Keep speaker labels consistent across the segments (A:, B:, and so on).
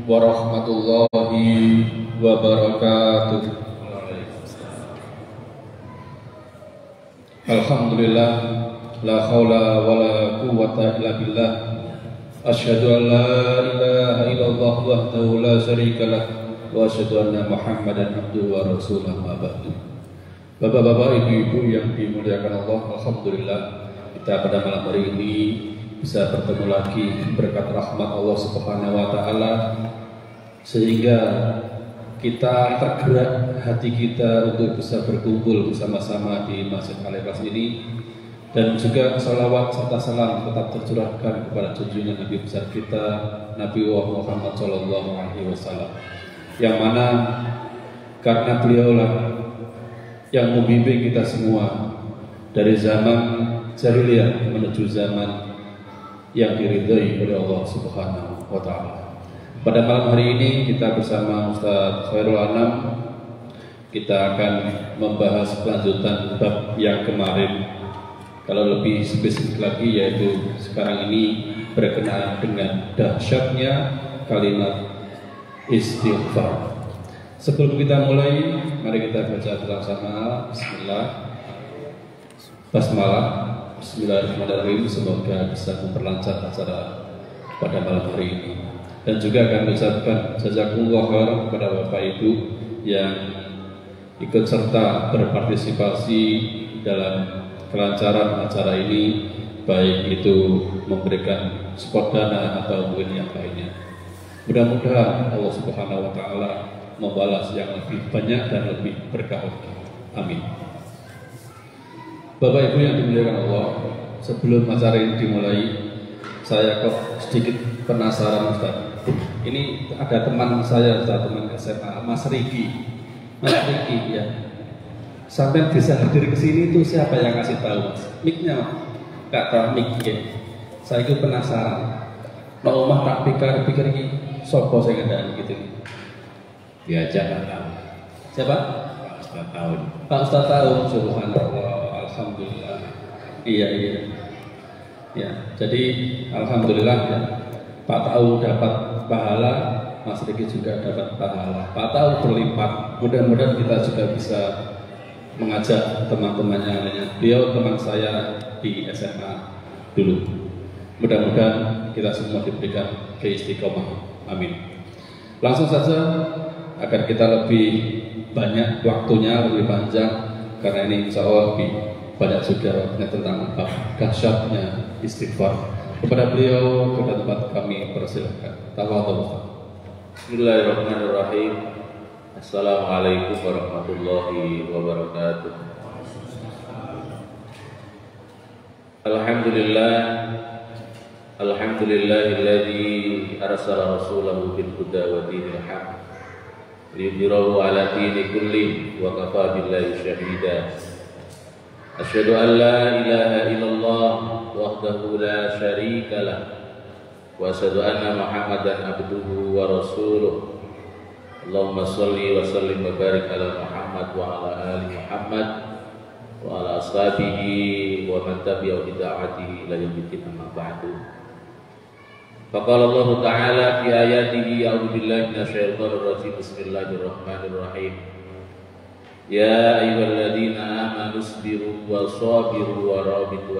A: warahmatullahi wabarakatuh. Alhamdulillah, la haula wala quwwata illa billah. Asyhadu an la ilaha illallah wahdahu la syarikalah wa asyhadu anna Muhammadan abduhu wa rasuluh, amma ba'du. Bapak-bapak, ibu-ibu yang dimuliakan Allah, alhamdulillah kita pada malam hari ini bisa bertemu lagi berkat rahmat Allah Subhanahu wa taala, sehingga kita tergerak hati kita untuk bisa berkumpul bersama-sama di Masjid Al-Ikhlas ini, dan juga salawat serta salam tetap tercurahkan kepada junjungan Nabi besar kita Nabi Muhammad SAW, yang mana karena beliaulah yang membimbing kita semua dari zaman jahiliyah menuju zaman yang diridhai oleh Allah Subhanahu wa taala. Pada malam hari ini kita bersama Ustaz Khairul Anam, kita akan membahas kelanjutan bab yang kemarin. Kalau lebih spesifik lagi, yaitu sekarang ini berkenaan dengan dahsyatnya kalimat istighfar. Sebelum kita mulai, mari kita baca bersama Bismillah, Basmalah, Bismillahirrahmanirrahim. Semoga bisa memperlancar acara pada malam hari ini. Dan juga akan mengucapkan jazakumullah khairan kepada Bapak Ibu yang ikut serta berpartisipasi dalam kelancaran acara ini, baik itu memberikan support dana atau mungkin yang lainnya. Mudah-mudahan Allah Subhanahu wa taala membalas yang lebih banyak dan lebih berkah. Amin. Bapak Ibu yang dimuliakan Allah, sebelum acara ini dimulai, saya kok sedikit penasaran Ustaz. Ini ada teman saya, teman SMA, Mas Riki. Mas Riki ya. Sampai bisa hadir ke sini itu siapa yang ngasih tahu Mas? Mic-nya Kak tahu mic ya. Saya itu penasaran. Nah, omah tak pikir ini sopo saya ngandani gitu.
B: Diajak Pak tahu.
A: Siapa?
B: Pak Ustaz tahu.
A: Pak Ustaz tahu, subhanallah, alhamdulillah. Iya. Ya, jadi alhamdulillah ya. Pak tahu dapat pahala, Mas Riki juga dapat pahala. Pak tahu berlipat. Mudah-mudahan kita juga bisa mengajak teman-temannya lainnya. Beliau teman saya di SMA dulu. Mudah-mudahan kita semua diberikan keistiqomah. Amin. Langsung saja, agar kita lebih banyak waktunya, lebih panjang, karena ini insya Allah lebih banyak juga tentang dahsyatnya istighfar. Kepada beliau, kepada tempat kami persilahkan. Tafadhol.
B: Bismillahirrahmanirrahim. Assalamualaikum warahmatullahi wabarakatuh. Alhamdulillahilladzi arsala rasulahu bil huda wa dinil haq liyudhhirahu ala dini kulli wa kafa billahi syahida. Asyhadu an la ilaha illallah wahdahu la syarika lah wa asyhadu anna Muhammadan abduhu wa rasuluh. Allahumma shalli wa sallim wa barik ala Muhammad wa ala ali Muhammad wa ala ashabihi wa man tabi'ahu bi da'atihi ila yaumil amma ba'du. Faqala Allah Ta'ala fi ayatihi, a'udzu billahi minasyaitonir rajim. Bismillahirrahmanirrahim. Ya ayyuhalladzina amanu isbiru wa sabiru wa rabitu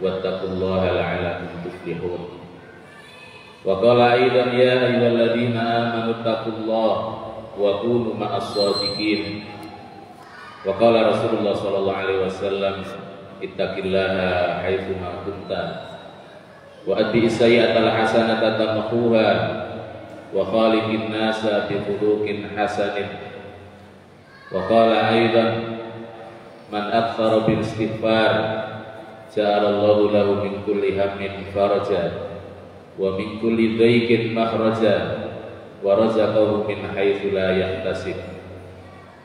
B: wattaqullaha la'allakum tuflihun. Wa qala aidan ya ayyuhalladzina amanu taqullaha wa kunu ma'as shadiqin. Wa qala Rasulullah sallallahu alaihi wasallam, ittaqillaha haitsu ma kunta wa adbi sayyi'atal hasanata tamhuha wa khaliqin nasa bi khuluqin hasanin. Wa qala aidan man aktsara bil istighfar ja'alallahu lahu min kulli hammin faraja wa min kulli dhaiqin makhraja wa razaqahu min haitsu la yahtasib.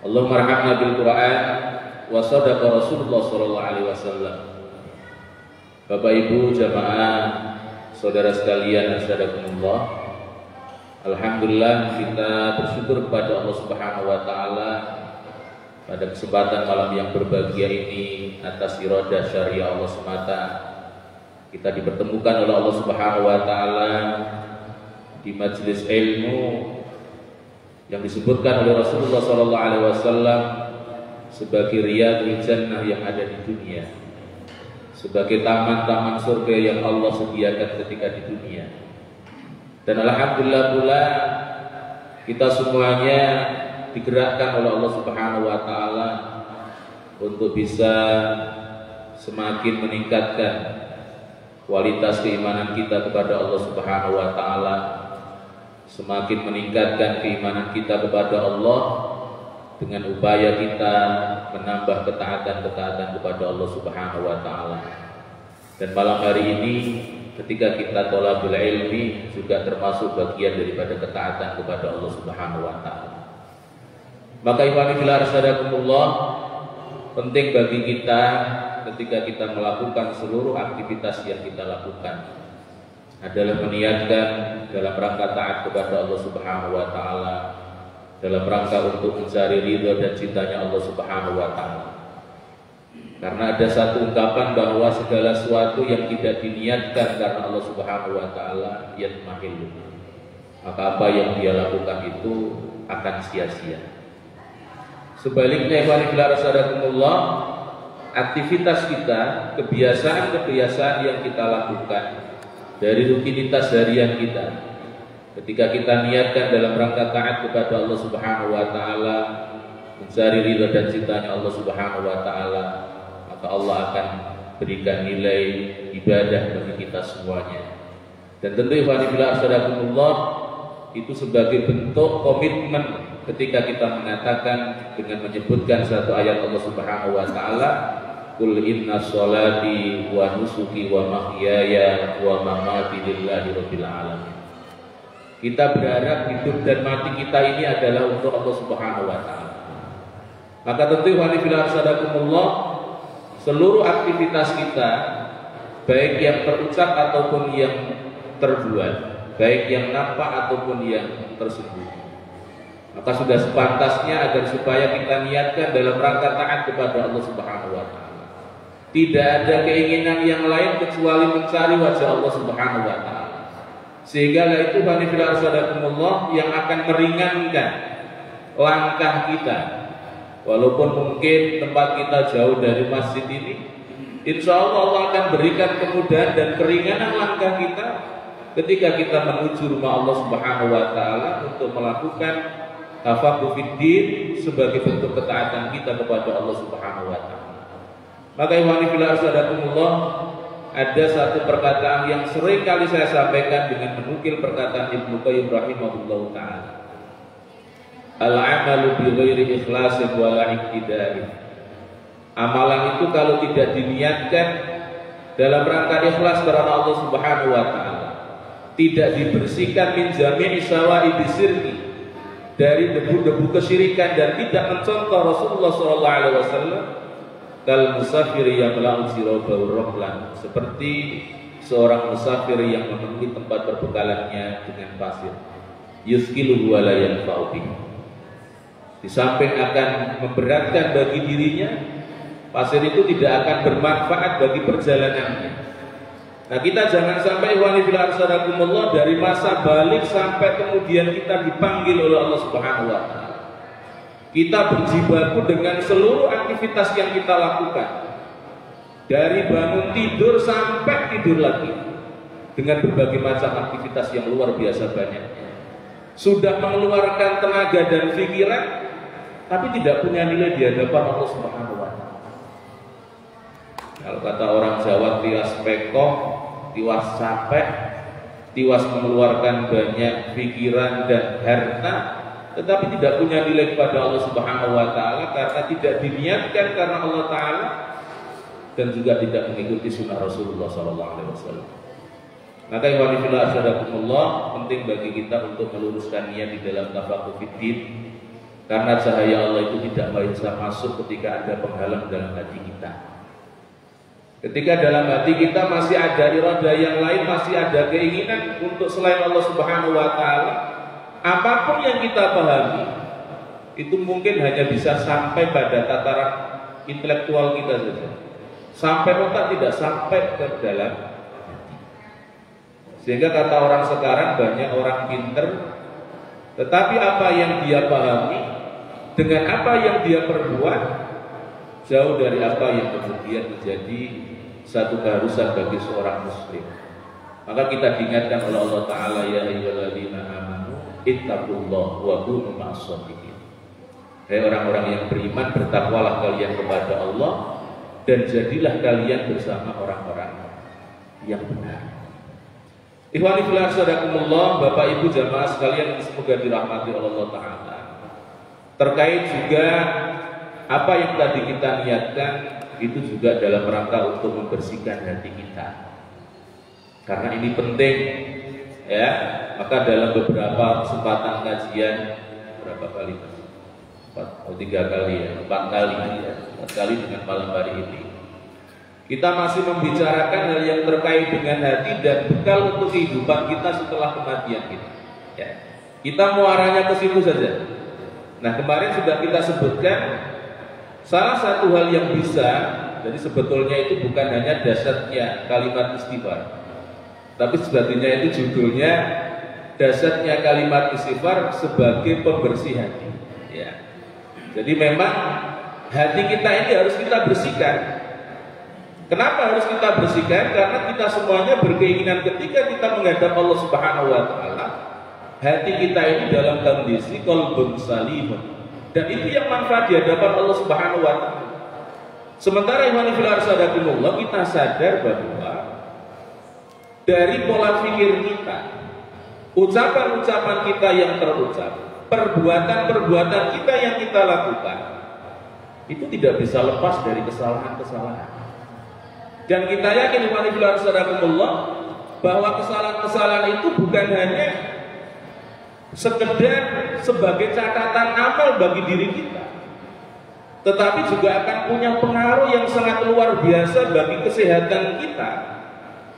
B: Allahumma arhamna bil Qur'an wa sadaqa Rasulullah sallallahu alaihi wasallam. Bapak Ibu jamaah, saudara sekalian, asyhadakumullah. Alhamdulillah, kita bersyukur kepada Allah Subhanahu wa taala pada kesempatan malam yang berbahagia ini, atas iradah syariah Allah semata kita dipertemukan oleh Allah Subhanahu wa taala di majelis ilmu yang disebutkan oleh Rasulullah SAW sebagai riyadul jannah yang ada di dunia, sebagai taman-taman surga yang Allah sediakan ketika di dunia. Dan alhamdulillah pula kita semuanya digerakkan oleh Allah Subhanahu wa taala untuk bisa semakin meningkatkan kualitas keimanan kita kepada Allah Subhanahu wa taala, semakin meningkatkan keimanan kita kepada Allah dengan upaya kita menambah ketaatan-ketaatan kepada Allah Subhanahu wa taala. Dan malam hari ini ketika kita thalabul ilmi juga termasuk bagian daripada ketaatan kepada Allah Subhanahu wa taala. Maka ikhwani fillah rasyadakumullah, penting bagi kita ketika kita melakukan seluruh aktivitas yang kita lakukan adalah meniatkan dalam rangka taat kepada Allah Subhanahu wa taala, dalam rangka untuk mencari ridha dan cintanya Allah Subhanahu wa taala. Karena ada satu ungkapan bahwa segala sesuatu yang tidak diniatkan karena Allah Subhanahu wa taala yatmahillu, maka apa yang dia lakukan itu akan sia-sia. Sebaliknya ikhwan fillah rasyadakumullah, aktivitas kita, kebiasaan-kebiasaan yang kita lakukan dari rutinitas harian kita, ketika kita niatkan dalam rangka taat kepada Allah Subhanahu wa taala, mencari ridha dan cintanya Allah Subhanahu wa taala, maka Allah akan berikan nilai ibadah bagi kita semuanya. Dan tentu ikhwan fillah rasyadakumullah, itu sebagai bentuk komitmen ketika kita mengatakan dengan menyebutkan satu ayat Allah Subhanahu wa taala, qul inna sholati wa nusuki wa mahyaya wa mamati lillahi rabbil alamin. Kita berharap hidup dan mati kita ini adalah untuk Allah Subhanahu wa taala. Maka tentu ikhwani fillah rasyadakumullah, seluruh aktivitas kita, baik yang terucap ataupun yang terbuat, baik yang nampak ataupun yang tersembunyi, maka sudah sepantasnya agar supaya kita niatkan dalam rangka taat kepada Allah Subhanahu wa taala. Tidak ada keinginan yang lain kecuali mencari wajah Allah Subhanahu wa taala. Sehingga itu bani fillah rasyadakumullah yang akan meringankan langkah kita. Walaupun mungkin tempat kita jauh dari masjid ini, insya Allah akan berikan kemudahan dan keringanan langkah kita ketika kita menuju rumah Allah Subhanahu wa taala untuk melakukan tafaqquh fiddin sebagai bentuk ketaatan kita kepada Allah Subhanahu wa taala. Maka ikhwani fillah rasyadakumullah, ada satu perkataan yang sering kali saya sampaikan dengan menukil perkataan Ibnu Qayyim rahimahullahu taala. Al-amalu bi ghairi ikhlasin wa la iqtidai. Amalan itu kalau tidak diniatkan dalam rangka ikhlas karena Allah Subhanahu wa taala, tidak dibersihkan min jami'i sawa'id sirri, dari debu-debu kesyirikan, dan tidak mencontoh Rasulullah SAW, kal musafir yang melaut sirabau rohlan, seperti seorang musafir yang memenuhi tempat perbekalannya dengan pasir, yuskiluhu wa la yanfa'u bihi. Di samping akan memberatkan bagi dirinya, pasir itu tidak akan bermanfaat bagi perjalanannya. Nah, kita jangan sampai ikhwani fillah rasyadakumullah dari masa balik sampai kemudian kita dipanggil oleh Allah Subhanahu wa taala, kita berjibaku dengan seluruh aktivitas yang kita lakukan, dari bangun tidur sampai tidur lagi, dengan berbagai macam aktivitas yang luar biasa banyaknya. Sudah mengeluarkan tenaga dan pikiran, tapi tidak punya nilai di hadapan Allah Subhanahu wa taala. Kalau kata orang Jawa, tiwas pekoh, tiwas capek, tiwas mengeluarkan banyak pikiran dan harta, tetapi tidak punya nilai kepada Allah Subhanahu wa taala karena tidak diniatkan karena Allah taala, dan juga tidak mengikuti sunnah Rasulullah SAW. Maka ikhwani fillah rasyadakumullah, penting bagi kita untuk meluruskan niat di dalam tafaqquh fiddin, karena cahaya Allah itu tidak bisa masuk ketika ada penghalang dalam hati kita. Ketika dalam hati kita masih ada iradah yang lain, masih ada keinginan untuk selain Allah Subhanahu wa taala, apapun yang kita pahami itu mungkin hanya bisa sampai pada tataran intelektual kita saja, sampai otak, tidak sampai ke dalam hati. Sehingga kata orang sekarang banyak orang pinter, tetapi apa yang dia pahami dengan apa yang dia perbuat jauh dari apa yang kemudian menjadi satu keharusan bagi seorang muslim. Maka kita diingatkan oleh Allah Ta'ala, ya ayyuhalladzina amanu ittaqullaha wa kunu ma'as-shadiqin. Hai orang-orang yang beriman, bertakwalah kalian kepada Allah dan jadilah kalian bersama orang-orang yang benar. Ikhwani fillah sadaqakumullah, Bapak Ibu jamaah sekalian yang semoga dirahmati oleh Allah Ta'ala. Terkait juga apa yang tadi kita niatkan, itu juga dalam rangka untuk membersihkan hati kita. Karena ini penting, ya. Maka dalam beberapa kesempatan kajian, berapa kali? 4 kali ya, 4 kali ya, 4 kali dengan malam hari ini. Kita masih membicarakan hal yang terkait dengan hati dan bekal untuk kehidupan kita setelah kematian kita. Ya. Kita mau arahnya ke situ saja. Nah, kemarin sudah kita sebutkan salah satu hal yang bisa, jadi sebetulnya itu bukan hanya dasarnya kalimat istighfar, tapi sebetulnya itu judulnya dasarnya kalimat istighfar sebagai pembersih hati. Ya. Jadi memang hati kita ini harus kita bersihkan. Kenapa harus kita bersihkan? Karena kita semuanya berkeinginan ketika kita menghadap Allah Subhanahu wa Ta'ala, hati kita ini dalam kondisi qalbun salimun, dan itu yang manfaat di hadapan Allah Subhanahu wa Ta'ala. Sementara ikhwan fillah sadaqakumullah, kita sadar bahwa dari pola pikir kita, ucapan-ucapan kita yang terucap, perbuatan-perbuatan kita yang kita lakukan, itu tidak bisa lepas dari kesalahan-kesalahan. Dan kita yakin ikhwan fillah sadaqakumullah bahwa kesalahan-kesalahan itu bukan hanya sekedar sebagai catatan amal bagi diri kita, tetapi juga akan punya pengaruh yang sangat luar biasa bagi kesehatan kita,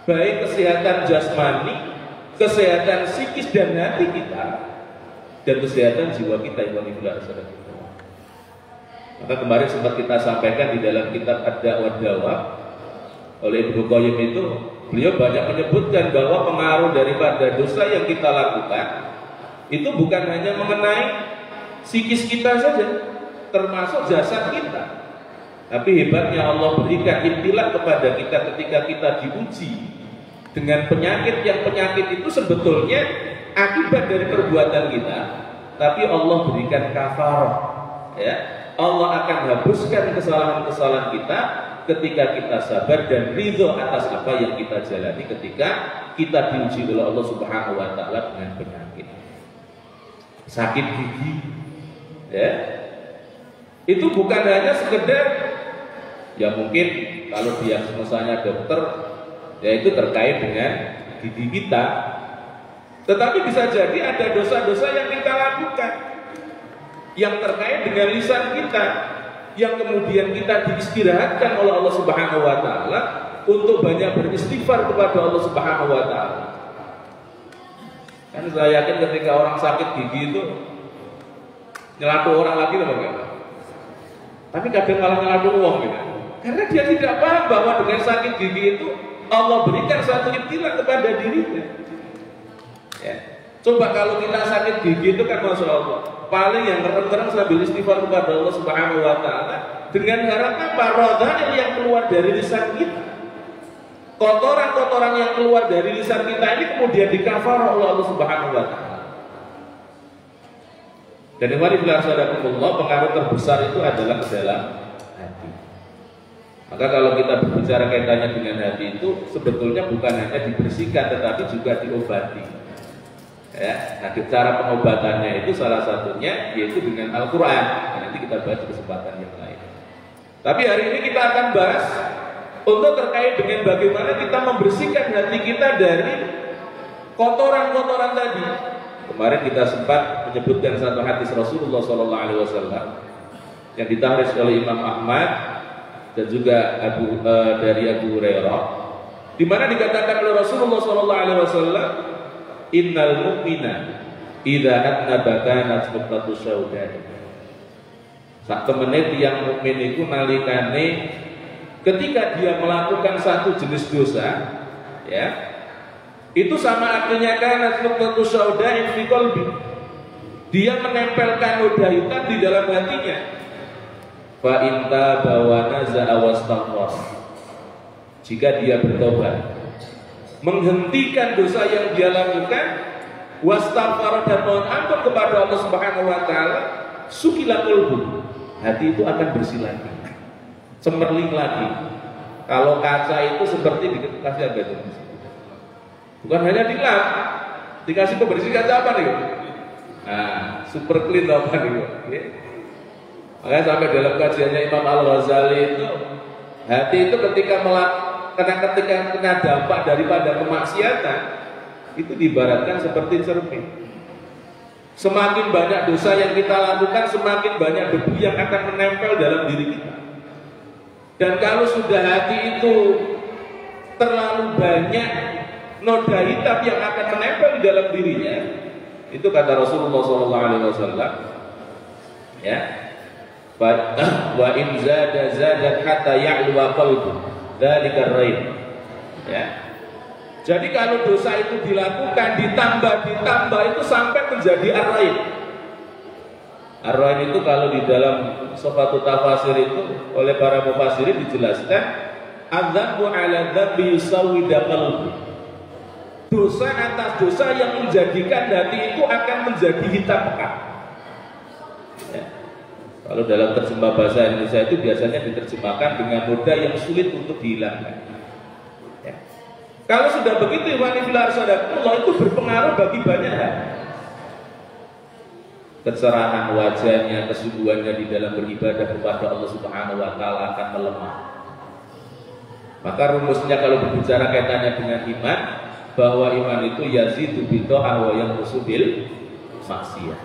B: baik kesehatan jasmani, kesehatan psikis dan hati kita, dan kesehatan jiwa kita. Maka kemarin sempat kita sampaikan di dalam kitab Ad-Da'wah Dawah oleh Ibnu Qayyim itu, beliau banyak menyebutkan bahwa pengaruh daripada dosa yang kita lakukan itu bukan hanya mengenai psikis kita saja, termasuk jasad kita. Tapi hebatnya Allah berikan ibtilah kepada kita ketika kita diuji dengan penyakit yang penyakit itu sebetulnya akibat dari perbuatan kita, tapi Allah berikan kafarah. Ya, Allah akan hapuskan kesalahan-kesalahan kita ketika kita sabar dan ridho atas apa yang kita jalani ketika kita diuji oleh Allah Subhanahu wa Ta'ala dengan penyakit. Sakit gigi, ya, itu bukan hanya sekedar, ya mungkin kalau dia misalnya dokter, ya itu terkait dengan gigi kita, tetapi bisa jadi ada dosa-dosa yang kita lakukan yang terkait dengan lisan kita, yang kemudian kita diistirahatkan oleh Allah Subhanahu wa Ta'ala untuk banyak beristighfar kepada Allah Subhanahu wa Ta'ala. Kan saya yakin ketika orang sakit gigi itu nyelatu orang lagi atau enggak? Tapi kadang malah nyelatu uang gitu. Karena dia tidak paham bahwa dengan sakit gigi itu Allah berikan satu ibtilah kepada dirinya. Ya. Coba kalau kita sakit gigi itu kan Masya Allah, paling yang keren-keren sambil istighfar kepada Allah Subhanahu wa Ta'ala dengan harapan apa? Radha'il yang keluar dari lisan kita, kotoran-kotoran yang keluar dari lisan kita ini kemudian dikafarah oleh Allah Subhanahu wa Ta'ala. Dan yang wajib sadaqakumullah, pengaruh terbesar itu adalah ke dalam hati. Maka kalau kita berbicara kaitannya dengan hati itu sebetulnya bukan hanya dibersihkan tetapi juga diobati. Ya, nah cara pengobatannya itu salah satunya yaitu dengan Al-Quran. Nanti kita bahas kesempatan yang lain. Tapi hari ini kita akan bahas untuk terkait dengan bagaimana kita membersihkan hati kita dari kotoran-kotoran tadi. Kemarin kita sempat menyebutkan satu hadis Rasulullah SAW yang ditahris oleh Imam Ahmad dan juga dari Abu Hurairah, di mana dikatakan oleh Rasulullah SAW, innal mu'mina idza adnaba kanat nuqtatu saudan. Sak temene tiyang mukmin iku nalikane ketika dia melakukan satu jenis dosa, ya, Itu sama artinya karena nuqtatu sauda'in fi qalbi. Dia menempelkan noda hitam di dalam hatinya. Fa in taba wa naza'a wastaghfar. Jika dia bertobat, menghentikan dosa yang dia lakukan, wastaghfar dan mohon ampun kepada Allah Subhanahu wa taala, sukila qalbu. Hati itu akan bersih lagi, cemerling lagi. Kalau kaca itu seperti dikasih apa itu? Bukan hanya dilap, dikasih pembersih kaca apa nih? Nah, super clean apa nih? Makanya sampai dalam kajiannya Imam Al-Ghazali itu, hati itu ketika kena dampak daripada kemaksiatan, itu diibaratkan seperti cermin. Semakin banyak dosa yang kita lakukan, semakin banyak debu yang akan menempel dalam diri kita. Dan kalau sudah hati itu terlalu banyak noda hitam yang akan menempel di dalam dirinya, itu kata Rasulullah SAW, ya, wa in zadat hatta ya'luwa qalbu dzalika ar-raib. Ya. Jadi kalau dosa itu dilakukan ditambah itu sampai menjadi ar-raib. Ar-raib itu kalau di dalam Sofatut Tafasir itu oleh para mufassirin dijelaskan, adzambu ala dzambi yusawwida qalbi. Dosa atas dosa yang menjadikan hati itu akan menjadi hitam pekat. Ya. Kalau dalam terjemah bahasa Indonesia itu biasanya diterjemahkan dengan noda yang sulit untuk dihilangkan. Ya. Kalau sudah begitu, Allah itu berpengaruh bagi banyak hal. Kecerahan wajahnya, kesungguhannya di dalam beribadah kepada Allah Subhanahu wa taala akan melemah. Maka rumusnya kalau berbicara kaitannya dengan iman, bahwa iman itu yazidu bitta'ah wa yanqusu bil maksiyah.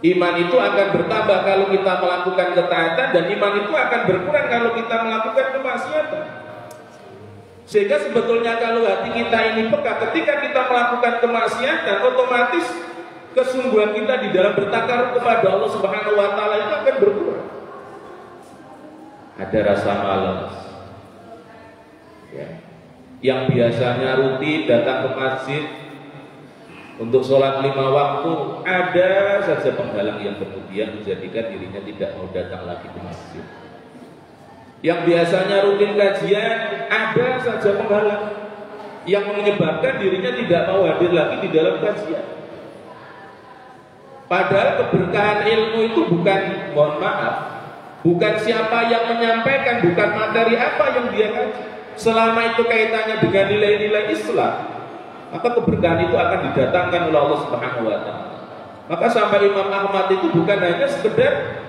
B: Iman itu akan bertambah kalau kita melakukan ketaatan, dan iman itu akan berkurang kalau kita melakukan kemaksiatan. Sehingga sebetulnya kalau hati kita ini peka, ketika kita melakukan kemaksiatan, otomatis kesungguhan kita di dalam bertakarub kepada Allah Subhanahu wa taala itu akan berkurang. Ada rasa malas. Ya. Yang biasanya rutin datang ke masjid untuk sholat 5 waktu, ada saja penghalang yang kemudian menjadikan dirinya tidak mau datang lagi ke masjid. Yang biasanya rutin kajian, ada saja penghalang yang menyebabkan dirinya tidak mau hadir lagi di dalam kajian. Padahal keberkahan ilmu itu bukan, mohon maaf, bukan siapa yang menyampaikan, bukan materi apa yang dia kaji. Selama itu kaitannya dengan nilai-nilai Islam, maka keberkahan itu akan didatangkan oleh Allah Subhanahu wa taala. Maka sampai Imam Ahmad itu bukan hanya sekedar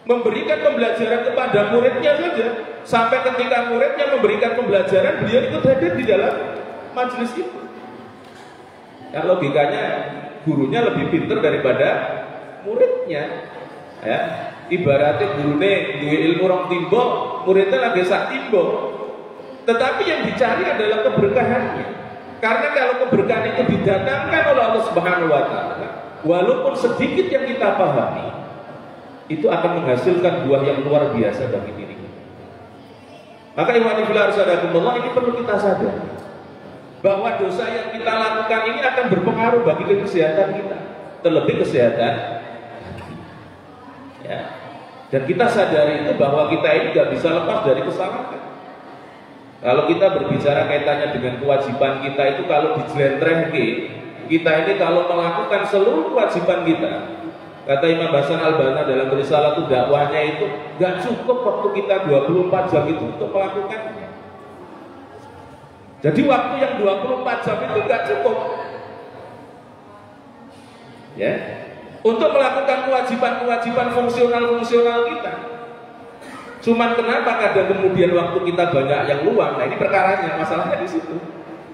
B: memberikan pembelajaran kepada muridnya saja, sampai ketika muridnya memberikan pembelajaran, beliau ikut hadir di dalam majelis itu. Ya, logikanya gurunya lebih pintar daripada muridnya. Ya, ibaratnya gurunya duwe ilmu rong timbo, muridnya lagi sak timbo. Tetapi yang dicari adalah keberkahannya. Karena kalau keberkahan itu didatangkan oleh Allah Subhanahu wa taala, walaupun sedikit yang kita pahami, itu akan menghasilkan buah yang luar biasa bagi diri kita. Maka ikhwani fillah rahimakumullah, ini perlu kita sadari bahwa dosa yang kita lakukan ini akan berpengaruh bagi kesehatan kita, terlebih kesehatan hati. Ya. Dan kita sadari itu bahwa kita ini nggak bisa lepas dari kesalahan. Kalau kita berbicara kaitannya dengan kewajiban kita itu, kalau dijelentrehke, kita ini kalau melakukan seluruh kewajiban kita, kata Imam Hasan Al-Banna dalam risalah itu dakwahnya itu nggak cukup waktu kita 24 jam itu untuk melakukannya. Jadi waktu yang 24 jam itu nggak cukup, ya, untuk melakukan kewajiban-kewajiban fungsional kita. Cuman kenapa kadang kemudian waktu kita banyak yang luang? Nah ini perkaranya, masalahnya di situ.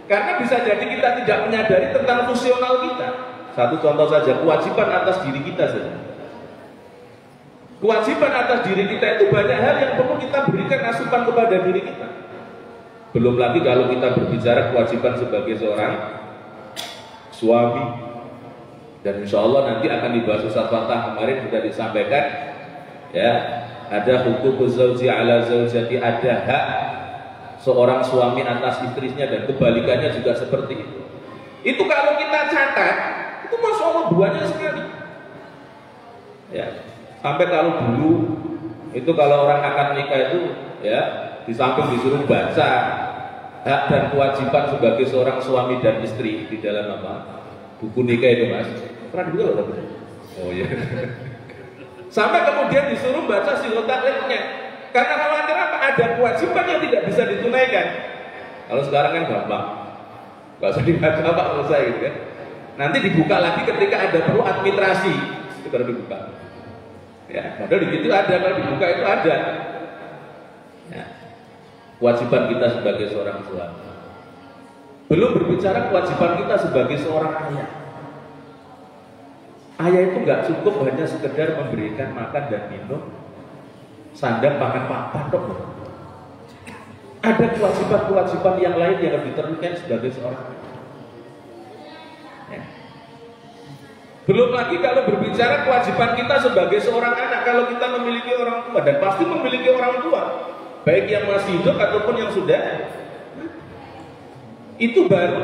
B: Karena bisa jadi kita tidak menyadari tentang fungsional kita. Satu contoh saja, kewajiban atas diri kita saja. Kewajiban atas diri kita itu banyak hal yang perlu kita berikan asupan kepada diri kita. Belum lagi kalau kita berbicara kewajiban sebagai seorang suami. Dan insya Allah nanti akan dibahas Ustaz Fatah, kemarin sudah disampaikan, ya, ada hukum zauji ala zaujati, ada hak seorang suami atas istrinya dan kebalikannya juga seperti itu. Itu kalau kita catat, itu Masya Allah banyak sekali. Ya, sampai kalau dulu itu kalau orang akad nikah itu ya di samping disuruh baca hak dan kewajiban sebagai seorang suami dan istri di dalam apa buku nikah itu Mas. Pernah dulu atau tidak? Oh iya. Sampai kemudian disuruh baca silat taklifnya. Karena khawatir apa? Ada kewajiban yang tidak bisa ditunaikan. Kalau sekarang kan gampang, nggak usah dibaca apa selesai gitu kan. Nanti dibuka lagi ketika ada perlu administrasi, itu baru dibuka. Ya, padahal di situ ada, kalau dibuka itu ada. Ya. Kewajiban kita sebagai seorang suami. Belum berbicara kewajiban kita sebagai seorang ayah. Ayah itu nggak cukup hanya sekedar memberikan makan dan minum, sandang pangan papan dok. Ada kewajiban-kewajiban yang lain yang harus diteruskan sebagai seorang ayah. Ya. Belum lagi kalau berbicara kewajiban kita sebagai seorang anak, kalau kita memiliki orang tua dan pasti memiliki orang tua, baik yang masih hidup ataupun yang sudah, itu baru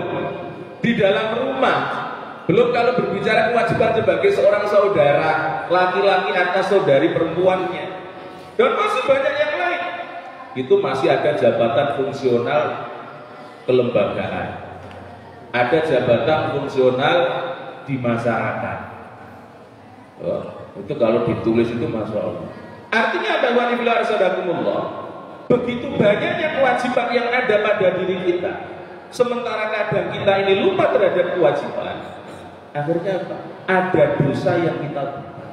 B: di dalam rumah. Belum kalau berbicara kewajiban sebagai seorang saudara laki-laki atas saudari perempuannya, dan masih banyak yang lain. Itu masih ada jabatan fungsional kelembagaan, ada jabatan fungsional di masyarakat. Oh, itu kalau ditulis itu Masya Allah. Artinya apa? Begitu banyaknya kewajiban yang ada pada diri kita, sementara kadang kita ini lupa terhadap kewajiban. Akhirnya apa? Ada dosa yang kita lupa.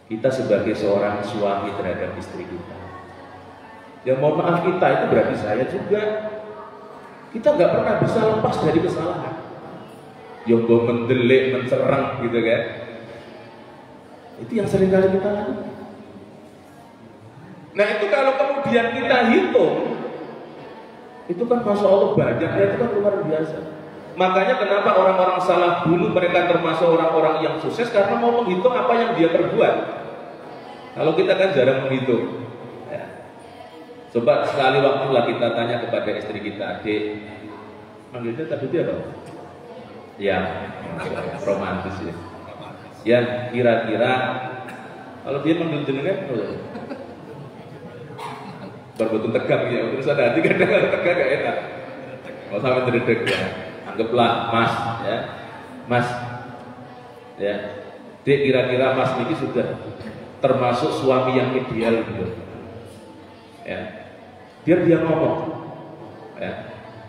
B: Kita sebagai seorang suami terhadap istri kita. Ya mohon maaf, kita itu berarti saya juga. Kita nggak pernah bisa lepas dari kesalahan. Yogo mendelik, mencerang gitu kan. Itu yang sering kali kita lakukan. Nah itu kalau kemudian kita hitung, itu kan Masya Allah banyaknya, itu kan luar biasa. Makanya kenapa orang-orang salaf dulu mereka termasuk orang-orang yang sukses, karena mau menghitung apa yang dia perbuat. Kalau kita kan jarang menghitung ya. Coba sekali waktu lah kita tanya kepada istri kita, Dek, manggilnya tadi dia apa? Ya, romantis ya. Ya kira-kira kalau dia manggil jenengan berbentuk tegang ya, terus ada hati kadang kalau tegang gak enak. Kalau sampai terdedek ya, anggaplah Mas ya, Mas ya, Dek, kira-kira Mas ini sudah termasuk suami yang ideal gitu ya. Biar dia ngomong ya,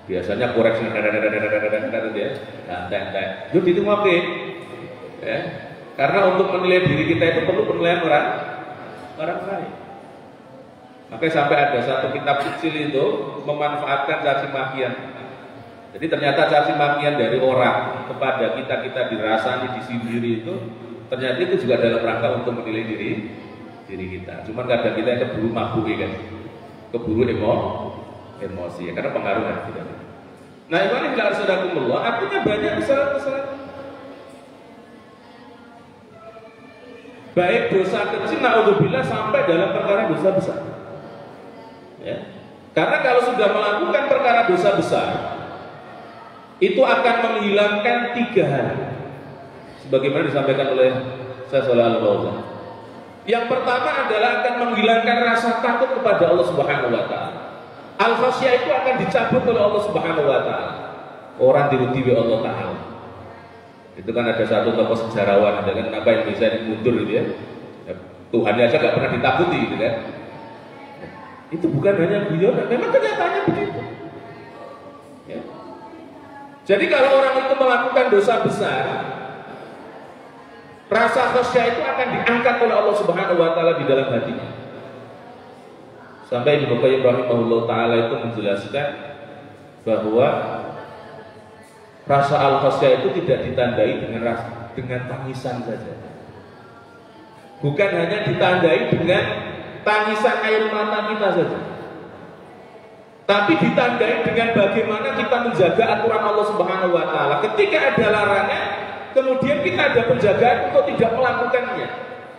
B: biasanya koreksi ya, santai-santai yuk itu oke ya, karena untuk menilai diri kita itu perlu penilaian orang lain. Makanya sampai ada satu kitab kecil itu memanfaatkan caci makian. Jadi ternyata caci makian dari orang kepada kita dirasani, disindiri itu ternyata itu juga dalam rangka untuk menilai diri kita. Cuman kadang kita yang keburu mabuk kan, keburu emosi ya, karena pengaruh kan kita. Nah ini bila arsadakumullah, artinya banyak kesalahan-kesalahan. Baik dosa kecil, naudzubillah, sampai dalam perkara dosa besar. Ya. Karena kalau sudah melakukan perkara dosa besar, itu akan menghilangkan 3 hal, sebagaimana disampaikan oleh Syekh Shalal Al-Fauzan. Yang pertama adalah akan menghilangkan rasa takut kepada Allah Subhanahu wa taala. Al-khasyah itu akan dicabut oleh Allah Subhanahu wa taala. Orang diuji oleh Allah taala. Itu kan ada satu tokoh sejarawan, dengan kenapa Indonesia ini mundur gitu ya. Tuhannya aja gak pernah ditakuti gitu kan. Itu bukan hanya beliau, memang kenyataannya begitu ya. Jadi kalau orang itu melakukan dosa besar, rasa khasyah itu akan diangkat oleh Allah Subhanahu wa taala di dalam hatinya. Sampai Ibnu Qayyim rahimahullah taala itu menjelaskan bahwa rasa al-khasyah itu tidak ditandai dengan tangisan saja. Bukan hanya ditandai dengan tangisan air mata kita saja, tapi ditandai dengan bagaimana kita menjaga aturan Allah Subhanahu wa taala. Ketika ada larangan, kemudian kita ada penjagaan untuk tidak melakukannya.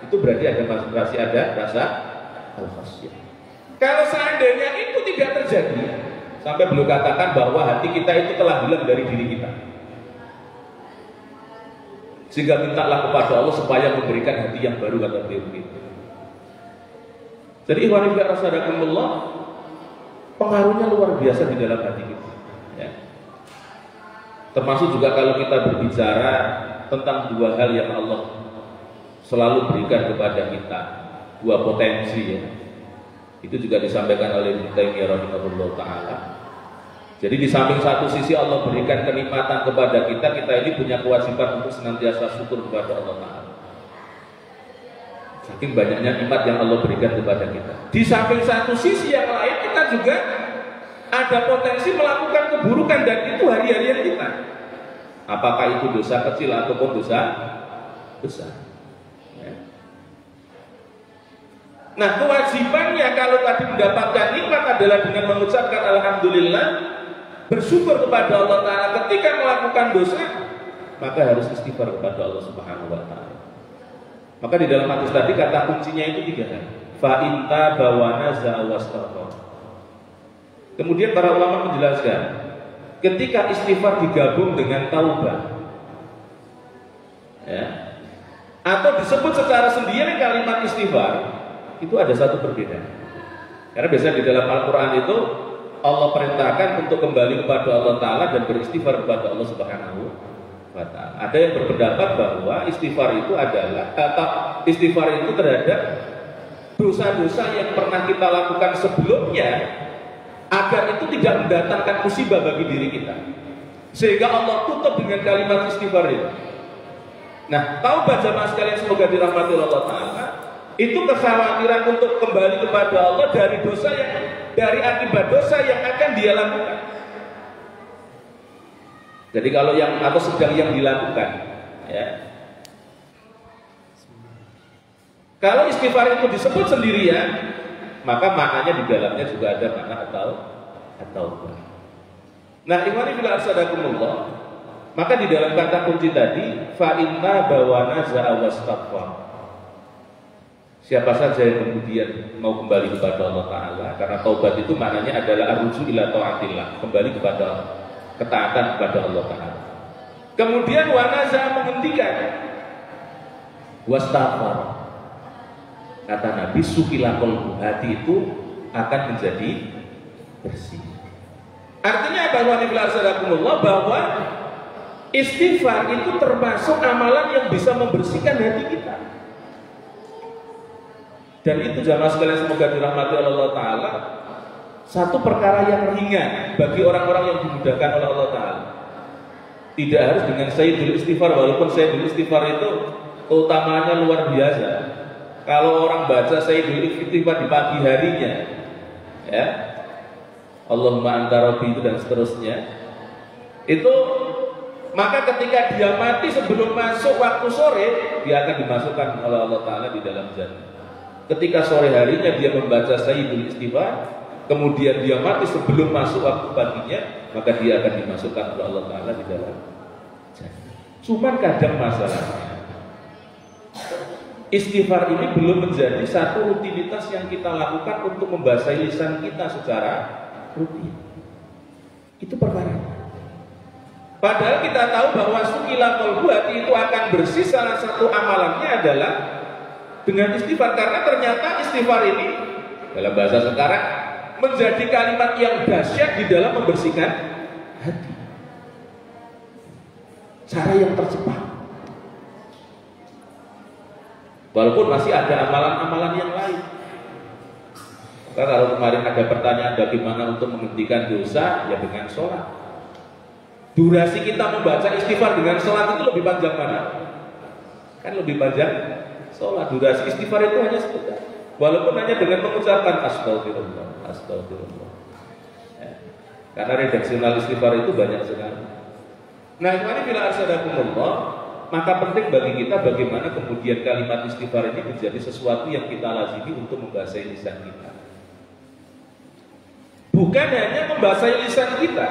B: Itu berarti ada masih ada rasa al-khasyah. Kalau seandainya itu tidak terjadi, sampai beliau katakan bahwa hati kita itu telah hilang dari diri kita. Sehingga mintalah kepada Allah supaya memberikan hati yang baru, kata beliau begitu. Jadi ikhwan fillah rahimakumullah, pengaruhnya luar biasa di dalam hati kita. Ya. Termasuk juga kalau kita berbicara tentang dua hal yang Allah selalu berikan kepada kita, dua potensi ya. Itu juga disampaikan oleh Ibnu Taimiyah rahimahullah taala. Jadi di samping satu sisi Allah berikan kenikmatan kepada kita, kita ini punya kewajiban untuk senantiasa syukur kepada Allah taala. Saking banyaknya nikmat yang Allah berikan kepada kita. Di samping satu sisi yang lain, kita juga ada potensi melakukan keburukan, dan itu hari-harian kita. Apakah itu dosa kecil ataupun dosa besar. Nah, kewajibannya kalau tadi mendapatkan nikmat adalah dengan mengucapkan alhamdulillah, bersyukur kepada Allah Ta'ala. Ketika melakukan dosa, maka harus istighfar kepada Allah Subhanahu wa Ta'ala. Maka di dalam hadis tadi kata kuncinya itu 3 hal. Fa inta bawana zawastaghfar. Kemudian para ulama menjelaskan, ketika istighfar digabung dengan taubat, ya, atau disebut secara sendiri kalimat istighfar, itu ada satu perbedaan. Karena biasanya di dalam Al-Quran itu Allah perintahkan untuk kembali kepada Allah Ta'ala dan beristighfar kepada Allah Subhanahu wa Ta'ala. Ada yang berpendapat bahwa istighfar itu adalah istighfar itu terhadap dosa-dosa yang pernah kita lakukan sebelumnya, agar itu tidak mendatangkan musibah bagi diri kita, sehingga Allah tutup dengan kalimat istighfar itu. Nah, taubat jamaah sekalian semoga dirahmati Allah Ta'ala, itu kekhawatiran untuk kembali kepada Allah dari dosa yang, dari akibat dosa yang akan dia lakukan. Jadi kalau yang atau sedang yang dilakukan, ya. Kalau istighfar itu disebut sendirian, maka maknanya di dalamnya juga ada makna atau. Nah, ikhwani fillah arsadakumullah, maka di dalam kata kunci tadi, fa inna bawana zawastaghfar. Siapa saja yang kemudian mau kembali kepada Allah Ta'ala, karena taubat itu maknanya adalah arruju ila ta'atillah, kembali kepada ketaatan kepada Allah Ta'ala. Kemudian wanaza menghentikan, wastaghfar, kata Nabi, sukila qalbu, hati itu akan menjadi bersih. Artinya apa? Bahwa istighfar itu termasuk amalan yang bisa membersihkan hati kita. Dan itu jamaah sekalian semoga dirahmati Allah Ta'ala, satu perkara yang ringan bagi orang-orang yang dimudahkan oleh Allah Ta'ala. Tidak harus dengan sayyidul istighfar, walaupun sayyidul istighfar itu keutamaannya luar biasa. Kalau orang baca sayyidul istighfar di pagi harinya, ya, Allahumma anta rabbi itu dan seterusnya, itu maka ketika dia mati sebelum masuk waktu sore, dia akan dimasukkan oleh Allah Ta'ala di dalam jannah. Ketika sore harinya dia membaca sayyidul istighfar, kemudian dia mati sebelum masuk waktu paginya, maka dia akan dimasukkan oleh Allah Ta'ala di dalam jannah. Cuman kadang masalahnya, istighfar ini belum menjadi satu rutinitas yang kita lakukan untuk membasahi lisan kita secara rutin. Itu perkara. Padahal kita tahu bahwa sukila qalbu, hati itu akan bersih, salah satu amalannya adalah dengan istighfar, karena ternyata istighfar ini dalam bahasa sekarang menjadi kalimat yang dahsyat di dalam membersihkan hati. Cara yang tercepat. Walaupun masih ada amalan-amalan yang lain. Maka kalau kemarin ada pertanyaan bagaimana untuk menghentikan dosa, ya dengan sholat. Durasi kita membaca istighfar dengan sholat itu lebih panjang mana? Kan lebih panjang sholat. Durasi istighfar itu hanya sebentar, walaupun hanya dengan mengucapkan astagfirullah, astagfirullah, ya. Karena redaksional istighfar itu banyak sekali. Nah, ini bila arsadakumullah, maka penting bagi kita bagaimana kemudian kalimat istighfar ini menjadi sesuatu yang kita lazimi untuk membasahi lisan kita. Bukan hanya membasahi lisan kita,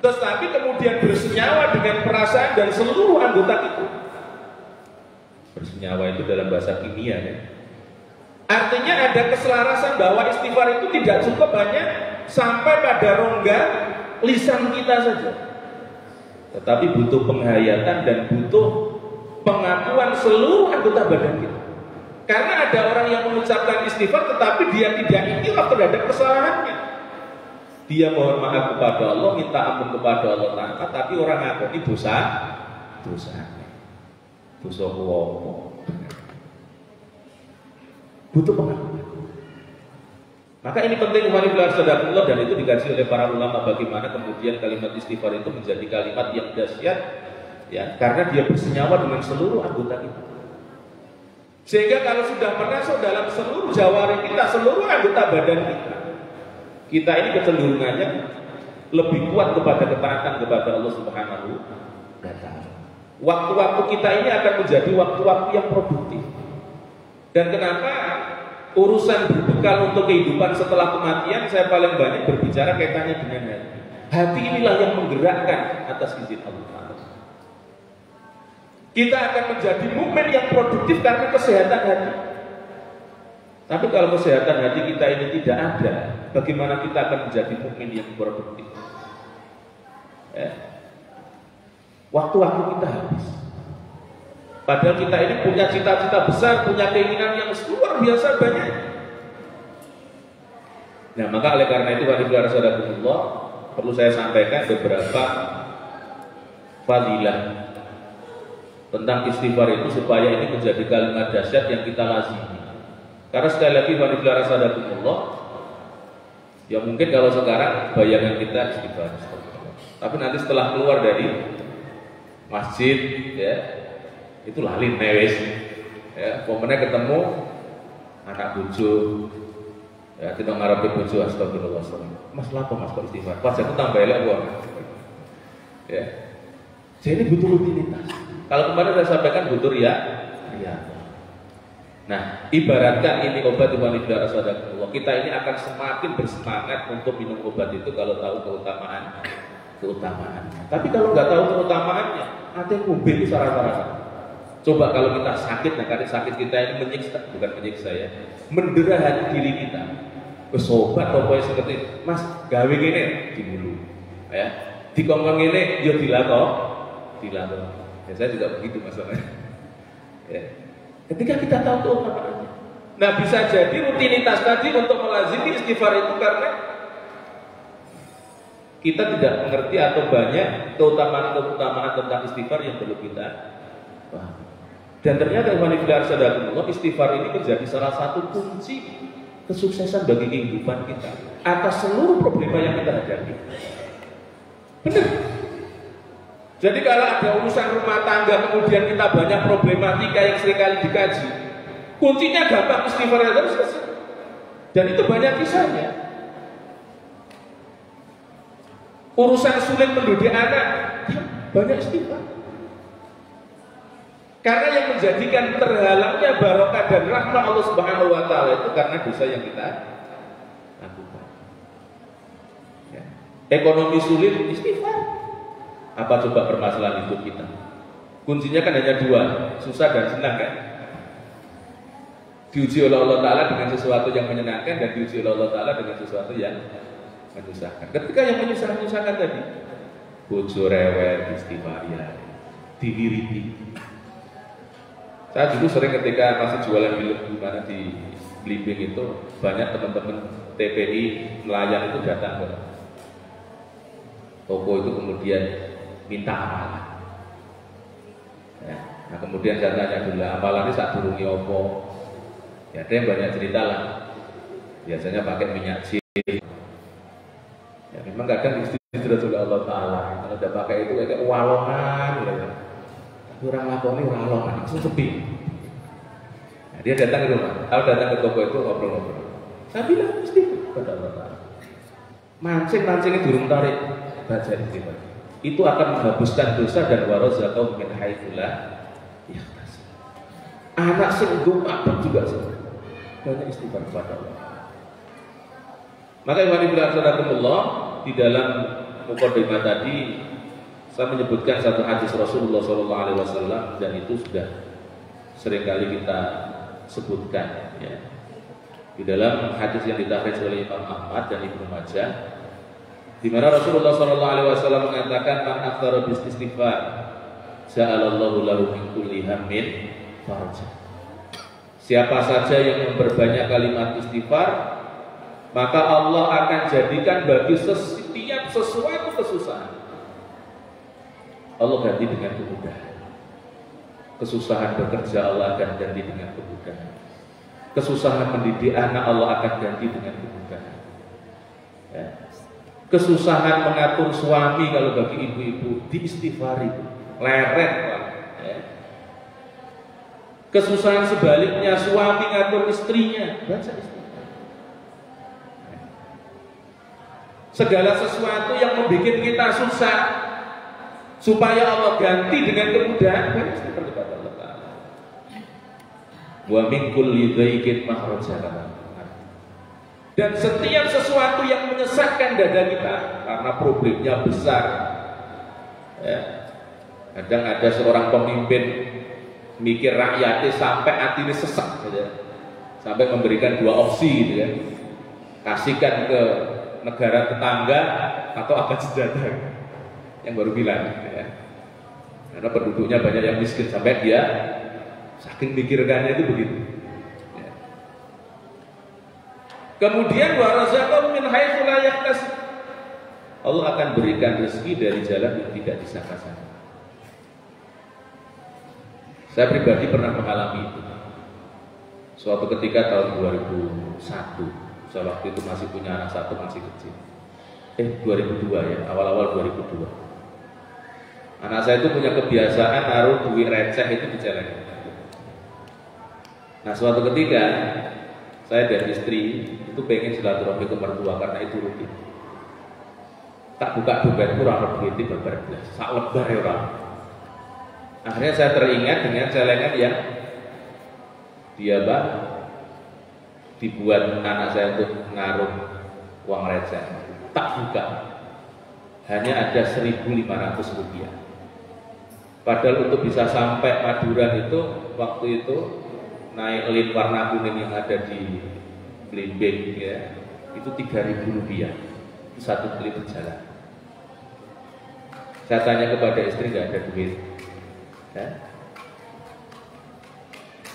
B: tetapi kemudian bersenyawa dengan perasaan dan seluruh anggota kita. Bersenyawa itu dalam bahasa kimia, ya.
C: Artinya ada keselarasan bahwa istighfar itu tidak cukup hanya sampai pada rongga lisan kita saja, tetapi butuh penghayatan dan butuh pengakuan seluruh anggota badan kita. Karena ada orang yang mengucapkan istighfar tetapi dia tidak iktiraf terhadap kesalahannya. Dia mohon maaf kepada Allah, minta ampun kepada Allah Ta'ala, tapi orang ngakoni dosa kuwopo. Butuh pengakuan. Maka ini penting umat sadaqullah, dan itu dikaji oleh para ulama bagaimana kemudian kalimat istighfar itu menjadi kalimat yang dahsyat ya, karena dia bersenyawa dengan seluruh anggota kita. Sehingga kalau sudah masuk dalam seluruh jawari kita, seluruh anggota badan kita ini kecenderungannya lebih kuat kepada ketaatan kepada Allah Subhanahu wa Ta'ala. Waktu-waktu kita ini akan menjadi waktu-waktu yang produktif. Dan kenapa urusan berbekal untuk kehidupan setelah kematian saya paling banyak berbicara kaitannya dengan hati. Hati inilah yang menggerakkan atas izin Allah. Kita akan menjadi mukmin yang produktif karena kesehatan hati. Tapi kalau kesehatan hati kita ini tidak ada, bagaimana kita akan menjadi mukmin yang produktif? Waktu-waktu kita habis. Padahal kita ini punya cita-cita besar, punya keinginan yang luar biasa banyak. Nah, maka oleh karena itu Allah, perlu saya sampaikan beberapa fadilah tentang istighfar itu supaya ini menjadi kalimat dahsyat yang kita lazimi. Karena sekali lagi Allah, ya mungkin kalau sekarang bayangan kita istighfar, tapi nanti setelah keluar dari masjid ya, itu lali newes ya, pemenang ketemu anak bojo ya, kita ngarapi bojo astagfirullah, mas lapo mas kok istighfar, pas aku tambah elek gua ya. Jadi butuh rutinitas. Kalau kemarin saya sampaikan butuh ya. Nah, ibaratkan ini obat ibadah sadaqah, kita ini akan semakin bersemangat untuk minum obat itu kalau tahu keutamaannya. Tapi kalau nggak tahu keutamaannya, nanti kubik itu rata-rata. Coba kalau kita sakit, nah karena sakit kita ini menyiksa ya, mendera hati diri kita. Besobat pokoknya seperti mas gawe gini di bulu, ya, dikongkong ini yo dilakon. Ya, saya juga begitu masalahnya. Ya. Ketika kita tahu keutamaannya, nah bisa jadi rutinitas tadi untuk melazimi istighfar itu karena kita tidak mengerti atau banyak keutamaan tentang istighfar yang perlu kita pahami. Dan ternyata istighfar ini menjadi salah satu kunci kesuksesan bagi kehidupan kita atas seluruh problema yang kita hadapi. Benar. Jadi kalau ada urusan rumah tangga kemudian kita banyak problematika yang seringkali dikaji, kuncinya gampang, istighfar harus selesai. Dan itu banyak kisahnya. Urusan sulit mendidik anak, banyak istighfar. Karena yang menjadikan terhalangnya barokah dan rahmat Allah Subhanahu wa Ta'ala itu karena dosa yang kita lakukan. Ya. Ekonomi sulit, istighfar. Apa coba permasalahan hidup kita? Kuncinya kan hanya dua, susah dan senang kan? Diuji oleh Allah Ta'ala dengan sesuatu yang menyenangkan dan diuji oleh Allah Ta'ala dengan sesuatu yang menyusahkan. Ketika yang menyusahkan tadi, bojo rewel, istighfar ya, diwiriti. Saya dulu sering ketika masih jualan film di mana di Blimbing itu banyak teman-teman TPI nelayan itu datang ke toko itu kemudian minta amalan. Ya, nah kemudian saya tanya dulu amalan ini saat durungi opo. Ya ada yang banyak cerita lah. Biasanya pakai minyak jin. Ya memang kadang istirahat oleh Allah Ta'ala. Kalau udah pakai itu kayak walongan. Gitu. Kurang lakoni walongan, itu sepi. Nah, dia datang ke rumah. Kalau datang ke toko itu ngobrol-ngobrol. Saya bilang mesti kepada Allah Ta'ala. Mancing-mancingnya durung tarik. Baca istighfar. Itu akan menghapuskan dosa dan warazaqahu min haitsu la yahtasib. Anak sing apa juga sih. Banyak istighfar kepada Allah. Maka Allah di dalam mukadimah tadi saya menyebutkan satu hadis Rasulullah SAW dan itu sudah seringkali kita sebutkan ya. Di dalam hadis yang ditakhrij oleh Imam Ahmad dan Ibnu Majah, di mana Rasulullah SAW mengatakan, man aktsara istighfar, ja'alallahu lahu min kulli hammin farja. Siapa saja yang memperbanyak kalimat istighfar, maka Allah akan jadikan bagi setiap sesuatu kesusahan, Allah ganti dengan kemudahan. Kesusahan bekerja Allah akan ganti dengan kemudahan. Kesusahan mendidik anak Allah akan ganti dengan kemudahan. Ya. Kesusahan mengatur suami kalau bagi ibu-ibu diistighfari, leret Pak. Ya. Kesusahan sebaliknya suami ngatur istrinya, baca istighfar. Ya. Segala sesuatu yang membuat kita susah, supaya Allah ganti dengan kemudahan, baca istighfar kepada Allah Ta'ala. Wa min kulli dhaiqin makhraja. Dan setiap sesuatu yang menyesakkan dada kita karena problemnya besar, ya. Kadang ada seorang pemimpin mikir rakyatnya sampai hatinya sesak, gitu ya. Sampai memberikan dua opsi, gitu ya. Kasihkan ke negara tetangga atau akan senjata, yang baru bilang, gitu ya. Karena penduduknya banyak yang miskin, sampai dia saking mikirkannya itu begitu. Ya. Kemudian wa razaqahu min haitsu la yahtasib. Allah akan berikan rezeki dari jalan yang tidak disangka-sangka. Saya pribadi pernah mengalami itu. Suatu ketika tahun 2001, saya waktu itu masih punya anak satu, masih kecil. 2002 ya, awal-awal 2002. Anak saya itu punya kebiasaan naruh duit receh itu di jalan. Nah, suatu ketika saya dan istri itu pengen silaturahmi ke mertua karena itu rutin. Tak buka dompet kurang lebih itu berbelas, sak lebar ya orang. Akhirnya saya teringat dengan celengan yang dia dibuat anak saya untuk ngaruh uang receh. Tak buka, hanya ada 1.500 rupiah. Padahal untuk bisa sampai Madura itu waktu itu naik lift warna kuning yang ada di Blimbing ya, itu 3.000 rupiah, itu satu kali berjalan. Saya tanya kepada istri, nggak ada duit, ya.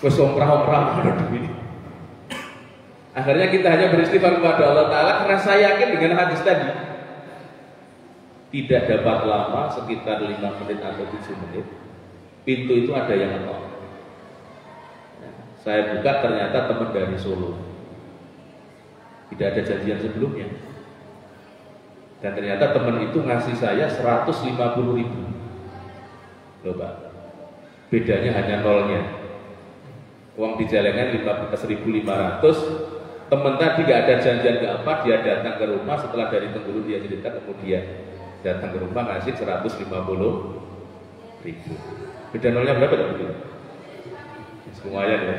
C: Wes omprah-omprah ada duit. Akhirnya kita hanya beristighfar kepada Allah Ta'ala karena saya yakin dengan hadis tadi. Tidak dapat lama, sekitar 5 menit atau 7 menit, pintu itu ada yang ngetok. Saya buka, ternyata teman dari Solo. Tidak ada janjian sebelumnya. Dan ternyata teman itu ngasih saya 150.000. Loh Pak, bedanya hanya nolnya. Uang di celengan 1.500. Teman tadi gak ada janjian ke apa, dia datang ke rumah, setelah dari Tenggulu dia cerita, kemudian datang ke rumah ngasih 150.000. Beda nolnya berapa begitu? Lumayan ya.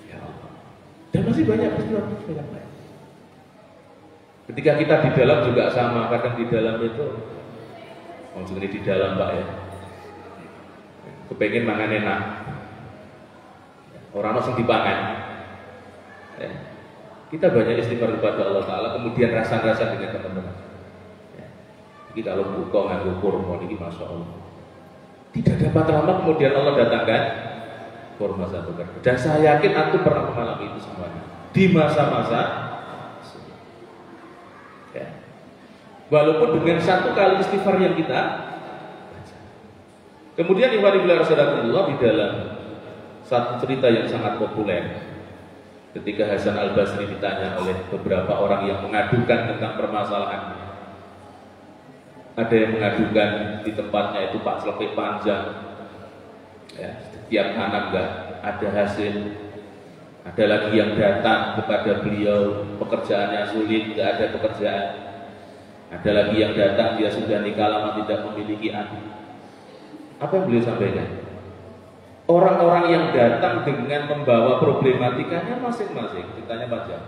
C: Ya Allah. Dan masih banyak peristiwa yang lain. Ketika kita di dalam juga sama, kadang di dalam itu, maksudnya di dalam Pak ya, kepengen mangan enak, orang langsung dipangan. Ya. Kita banyak istighfar kepada Allah Ta'ala, kemudian rasa-rasa dengan teman-teman. Ya. Jadi kalau buka nganggo kurma ini Masya Allah. Tidak dapat lama kemudian Allah datangkan kurma satu kali. Dan saya yakin antum pernah mengalami itu semuanya di masa-masa. Ya. Walaupun dengan satu kali istighfar yang kita baca. Kemudian Ibnu Rasulullah di dalam satu cerita yang sangat populer, ketika Hasan Al-Basri ditanya oleh beberapa orang yang mengadukan tentang permasalahan, ada yang mengadukan di tempatnya itu Pak Selepik panjang, ya, setiap tanam nggak ada hasil. Ada lagi yang datang kepada beliau pekerjaannya sulit, nggak ada pekerjaan. Ada lagi yang datang dia sudah nikah lama tidak memiliki anak. Apa yang beliau sampaikan? Orang-orang yang datang dengan membawa problematikanya masing-masing, ditanya panjang.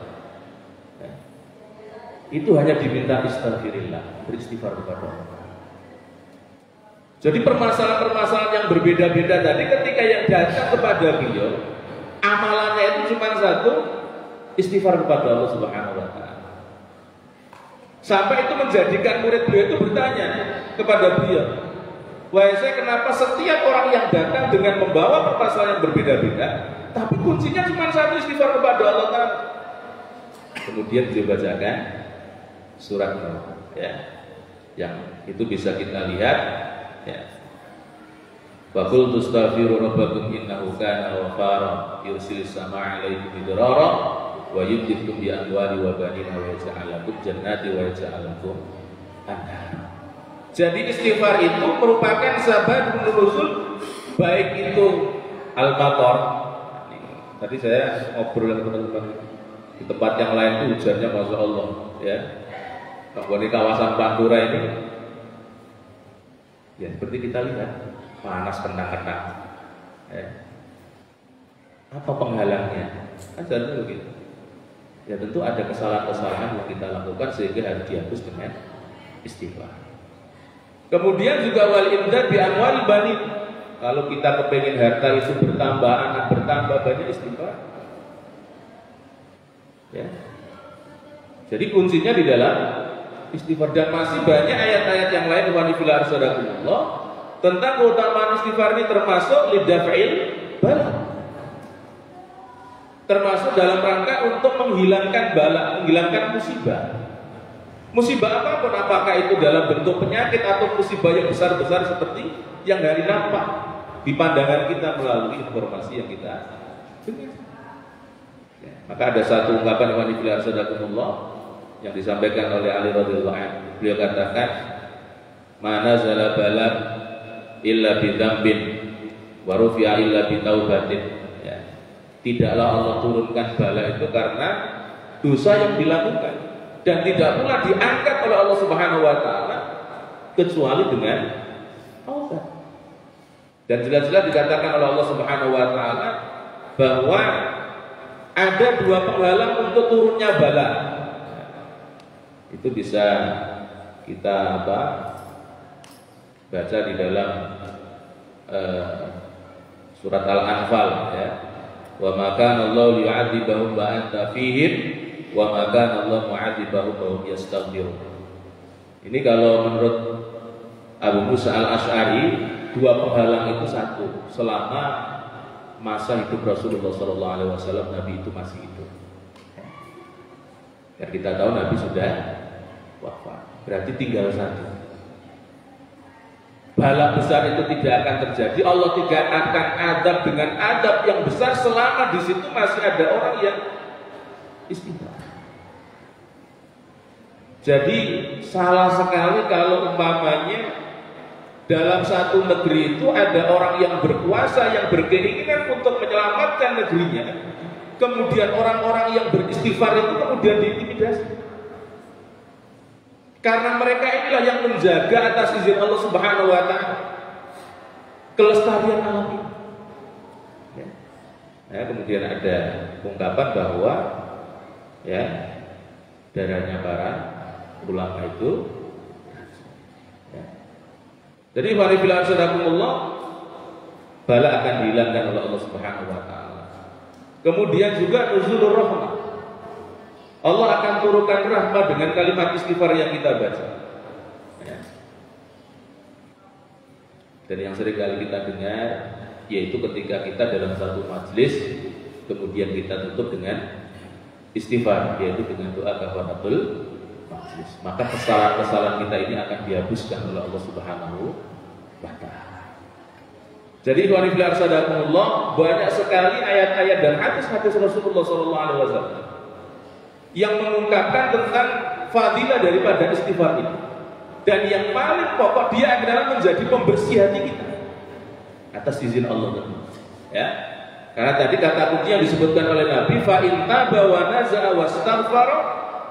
C: Ya. Itu hanya diminta istighfarillah, beristighfar kepada Allah. Jadi permasalahan-permasalahan yang berbeda-beda tadi ketika yang datang kepada beliau, amalannya itu cuma satu, istighfar kepada Allah Subhanahu wa taala. Sampai itu menjadikan murid beliau itu bertanya kepada beliau, "Wahai saya, kenapa setiap orang yang datang dengan membawa permasalahan yang berbeda-beda, tapi kuncinya cuma satu, istighfar kepada Allah Ta'ala?" Kemudian beliau bacakan surat Nur, ya, yang itu bisa kita lihat, ya. Wa qul tastaghfiru rabbakum innahu kana ghaffara yursilis samaa'a 'alaikum midrara wa yumdidkum bi amwali wa banina wa yaj'al lakum jannati wa yaj'al lakum anhar. Jadi istighfar itu merupakan sabab nuzul, baik itu al-matar. Tadi saya ngobrol dengan teman-teman di tempat yang lain itu hujannya masya Allah, ya. Kalau di kawasan Pantura ini, ya seperti kita lihat panas kena-kena. Apa penghalangnya? Kan jadi begitu. Ya tentu ada kesalahan-kesalahan yang kita lakukan sehingga harus dihapus dengan istighfar. Kemudian juga wal imdad bi amwal bani. Kalau kita kepengen harta itu bertambah, anak bertambah, banyak istighfar. Ya. Jadi kuncinya di dalam istighfar, dan masih banyak ayat-ayat yang lain wa fil arsadaqullah tentang keutamaan istighfar ini, termasuk lidaf'il bala. Termasuk dalam rangka untuk menghilangkan bala, menghilangkan musibah. Musibah apapun, apakah itu dalam bentuk penyakit atau musibah yang besar-besar seperti yang hari nampak di pandangan kita melalui informasi yang kita dengar. Ya, maka ada satu ungkapan wa fil arsadaqullah yang disampaikan oleh Ali radhiyallahu anhu. Beliau katakan, "Ma nazala bala illa bi dzambin wa rufi'a illa bi taubatin." Tidaklah Allah turunkan bala itu karena dosa yang dilakukan, dan tidak pula diangkat oleh Allah Subhanahu wa taala kecuali dengan taubat. Dan jelas-jelas dikatakan oleh Allah Subhanahu wa taala bahwa ada dua penghalang untuk turunnya bala. Itu bisa kita baca di dalam surat Al-Anfal, ya. Wa ma kana Allah liyu'adzibahum wa anta fihim wa ma kana Allah mu'adzibahum wa hum yastaghfirun. Ini kalau menurut Abu Musa Al-Asy'ari, dua penghalang itu satu. Selama masa hidup Rasulullah SAW, Nabi itu masih hidup. Dan kita tahu Nabi sudah wafat. Berarti tinggal satu. Bala besar itu tidak akan terjadi. Allah tidak akan adab dengan adab yang besar selama di situ masih ada orang yang istighfar. Jadi salah sekali kalau umpamanya dalam satu negeri itu ada orang yang berkuasa yang berkeinginan untuk menyelamatkan negerinya, kemudian orang-orang yang beristighfar itu kemudian diintimidasi. Karena mereka inilah yang menjaga atas izin Allah Subhanahu wa taala kelestarian alam ini. Ya. Nah, kemudian ada ungkapan bahwa ya darahnya para ulama itu. Ya. Jadi warifil arsyadakumullah, bala akan dihilangkan oleh Allah Subhanahu wa taala. Kemudian juga nuzulur rahmah. Allah akan turunkan rahmat dengan kalimat istighfar yang kita baca. Ya. Dan yang sering kali kita dengar, yaitu ketika kita dalam satu majelis, kemudian kita tutup dengan istighfar, yaitu dengan doa kafaratul majelis. Maka kesalahan-kesalahan kita ini akan dihapuskan oleh Allah Subhanahu wa taala. Jadi wanifil arsyadakumullah, banyak sekali ayat-ayat dan hadis-hadis Rasulullah SAW yang mengungkapkan tentang fadilah daripada istighfar ini. Dan yang paling pokok, dia adalah menjadi pembersih hati kita atas izin Allah. Ya. Karena tadi kata kunci yang disebutkan oleh Nabi, fa in taba wa naza'a wastaghfara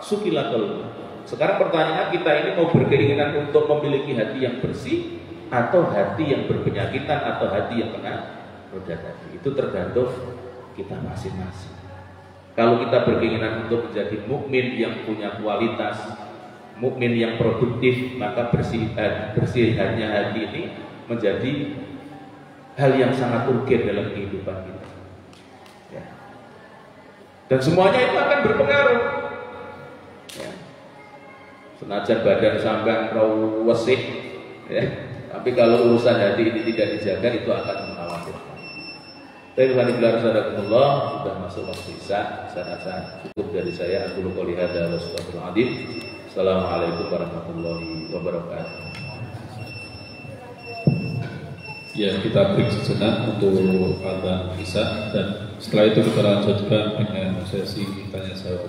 C: sukila qalbu. Sekarang pertanyaan kita ini, mau berkeinginan untuk memiliki hati yang bersih atau hati yang berpenyakitan atau hati yang kena roda tadi? Itu tergantung kita masing-masing. Kalau kita berkeinginan untuk menjadi mukmin yang punya kualitas, mukmin yang produktif, maka bersihannya hati ini menjadi hal yang sangat urgen dalam kehidupan kita. Ya. Dan semuanya itu akan berpengaruh. Ya. Senajan badan sampean rawesih, ya. Tapi kalau urusan hati ini tidak dijaga, itu akan mengkhawatirkan. Tapi Alhamdulillah sudah masuk waktu isya. Saya rasa cukup dari saya. Aku qouli hadza wa astagfirullahaladzim. Assalamualaikum warahmatullahi wabarakatuh.
A: Ya, kita break sejenak untuk adzan isya dan setelah itu kita lanjutkan dengan sesi tanya jawab.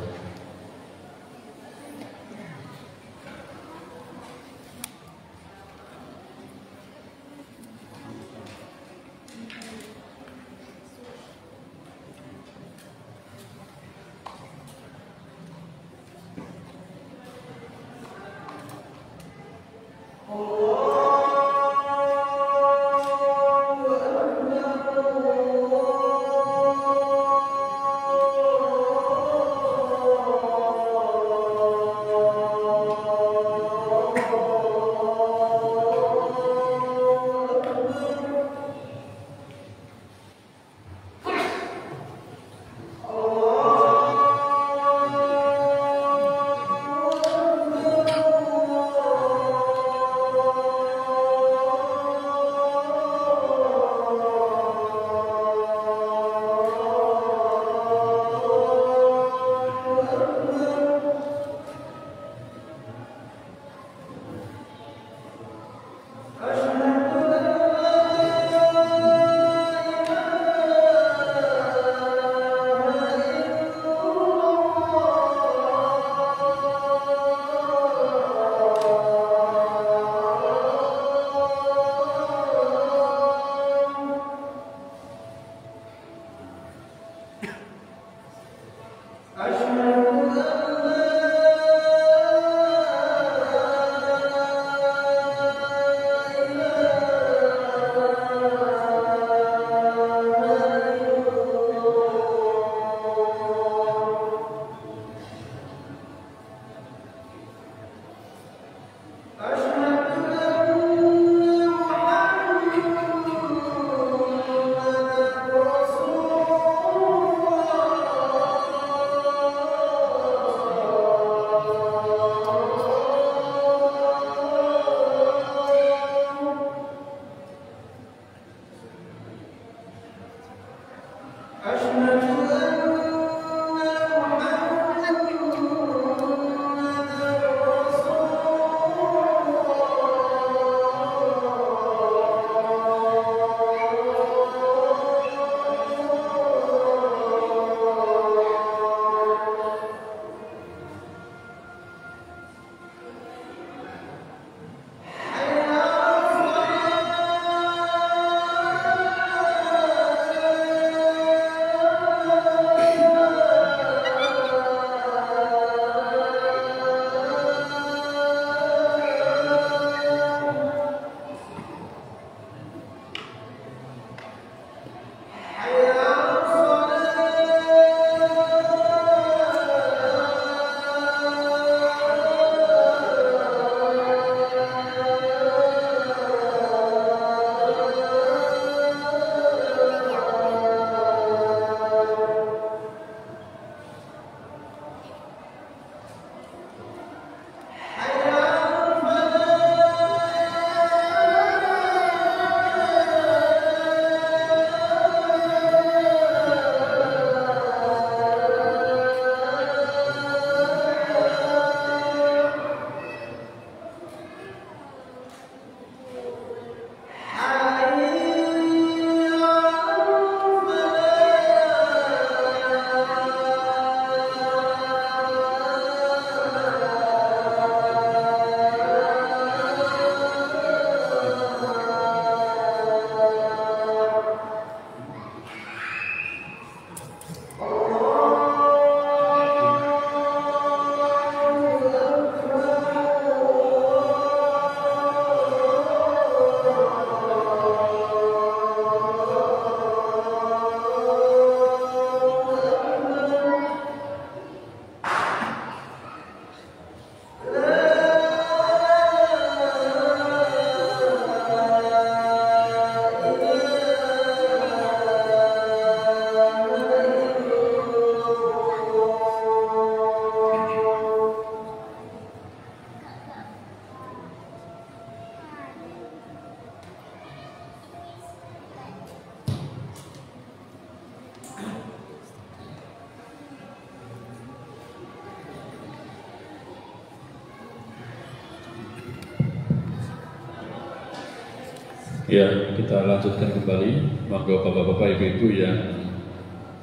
A: Ya, kita lanjutkan kembali. Monggo bapak-bapak, ibu-ibu yang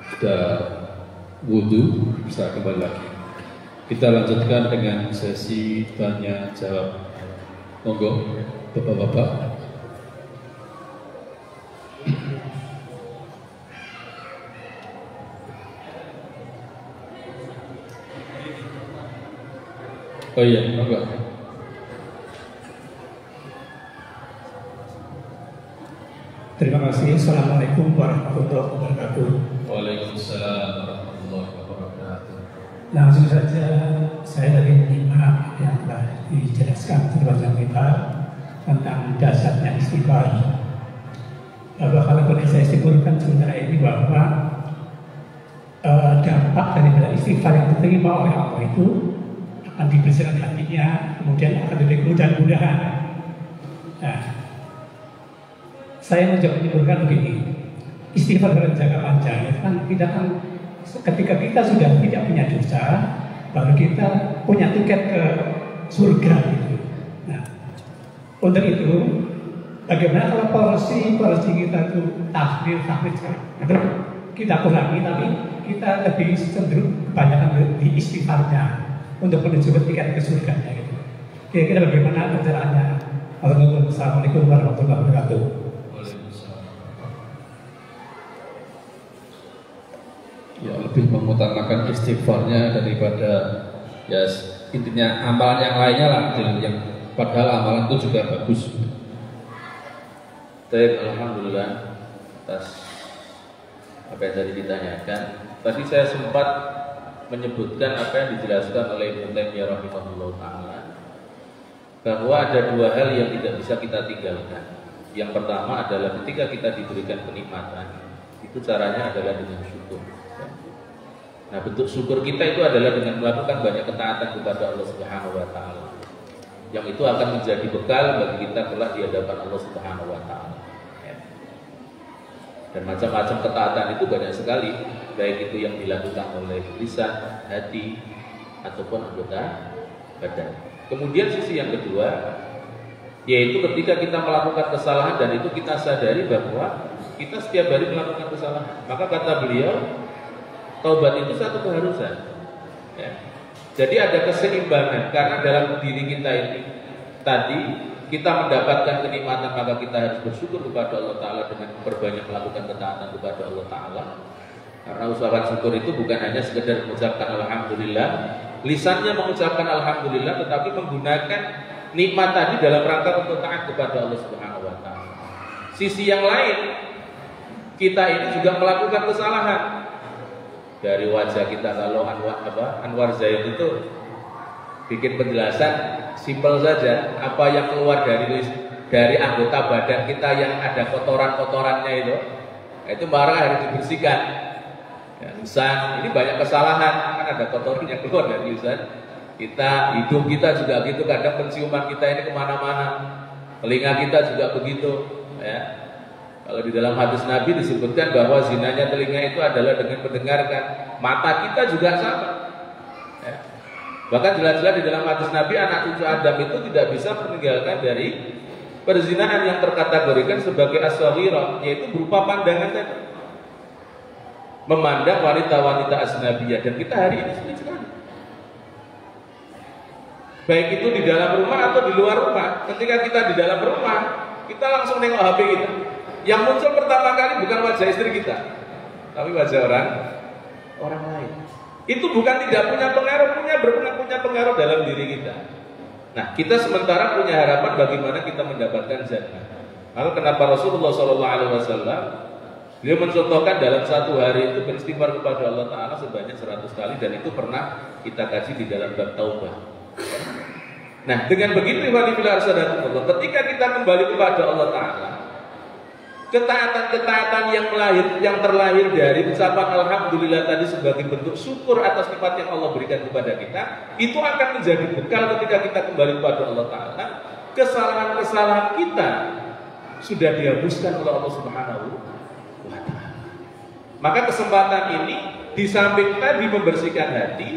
A: sudah wudhu bisa kembali lagi. Kita lanjutkan dengan sesi tanya jawab. Monggo bapak-bapak. Oh iya, monggo.
D: Terima kasih. Assalamualaikum warahmatullahi wabarakatuh.
A: Waalaikumsalam warahmatullahi wabarakatuh.
D: Langsung saja saya lagi menyimak yang telah dijelaskan terpanjang lebar tentang dasarnya istighfar. Bahwa kalau boleh saya simpulkan sementara ini bahwa dampak daripada istighfar yang diterima oleh Allah itu akan dibersihkan hatinya, kemudian akan diberi kemudahan-mudahan. Nah, saya mencoba menyimpulkan begini, istighfar dalam jangka panjang itu kan kita kan ketika kita sudah tidak punya dosa, baru kita punya tiket ke surga gitu. Nah, untuk itu bagaimana kalau porsi kita itu tahmid itu kita kurangi, tapi kita lebih cenderung kebanyakan di istighfarnya untuk menuju tiket ke surganya gitu. Kira-kira bagaimana caranya? Assalamualaikum warahmatullahi wabarakatuh.
A: Ya, lebih mengutamakan istighfarnya daripada ya intinya amalan yang lainnya lah, yang padahal amalan itu juga bagus.
C: Baik, alhamdulillah atas apa yang tadi ditanyakan. Tadi saya sempat menyebutkan apa yang dijelaskan oleh Ibnu Taimiyah rahimahullah taala, bahwa ada dua hal yang tidak bisa kita tinggalkan. Yang pertama adalah ketika kita diberikan kenikmatan, itu caranya adalah dengan syukur. Nah, bentuk syukur kita itu adalah dengan melakukan banyak ketaatan kepada Allah Subhanahu wa taala. Yang itu akan menjadi bekal bagi kita kelak di hadapan Allah Subhanahu wa taala. Dan macam-macam ketaatan itu banyak sekali, baik itu yang dilakukan oleh lisan, hati, ataupun anggota badan. Kemudian sisi yang kedua, yaitu ketika kita melakukan kesalahan dan itu kita sadari bahwa kita setiap hari melakukan kesalahan. Maka kata beliau, taubat itu satu keharusan. Ya. Jadi ada keseimbangan karena dalam diri kita ini tadi kita mendapatkan kenikmatan, maka kita harus bersyukur kepada Allah Ta'ala dengan memperbanyak melakukan ketaatan kepada Allah Ta'ala. Karena usahawan syukur itu bukan hanya sekedar mengucapkan Alhamdulillah, lisannya mengucapkan Alhamdulillah, tetapi menggunakan nikmat tadi dalam rangka untuk taat kepada Allah Subhanahu wa Ta'ala. Sisi yang lain, kita ini juga melakukan kesalahan. Dari wajah kita, kalau Anwar Zaid itu bikin penjelasan simpel saja, apa yang keluar dari anggota badan kita yang ada kotoran-kotorannya itu marah harus dibersihkan. Ya, lisan, ini banyak kesalahan, kan ada kotoran yang keluar dari lisan. Kita, hidung kita juga gitu, kadang penciuman kita ini kemana-mana, telinga kita juga begitu. Ya. Kalau di dalam hadis Nabi disebutkan bahwa zinanya telinga itu adalah dengan mendengarkan, mata kita juga sama. Ya. Bahkan jelas-jelas di dalam hadis Nabi anak cucu Adam itu tidak bisa meninggalkan dari perzinahan yang terkategorikan sebagai as-saghirah, yaitu berupa pandangan tadi. Memandang wanita-wanita asnabiyah, dan kita hari ini sulit sekali. Baik itu di dalam rumah atau di luar rumah. Ketika kita di dalam rumah, kita langsung nengok HP kita. Yang muncul pertama kali bukan wajah istri kita, tapi wajah orang lain. Itu bukan tidak punya pengaruh, punya pengaruh dalam diri kita. Nah, kita sementara punya harapan bagaimana kita mendapatkan jannah. Maka kenapa Rasulullah SAW beliau mencontohkan dalam satu hari itu beristighfar kepada Allah Ta'ala sebanyak 100 kali, dan itu pernah kita kaji di dalam bab taubah. Nah, dengan begitu ketika kita kembali kepada Allah Ta'ala, ketaatan-ketaatan yang terlahir dari ucapan Alhamdulillah tadi sebagai bentuk syukur atas nikmat yang Allah berikan kepada kita, itu akan menjadi bekal ketika kita kembali kepada Allah Ta'ala. Kesalahan-kesalahan kita sudah dihapuskan oleh Allah Subhanahu wa Ta'ala. Maka kesempatan ini di samping tadi membersihkan hati,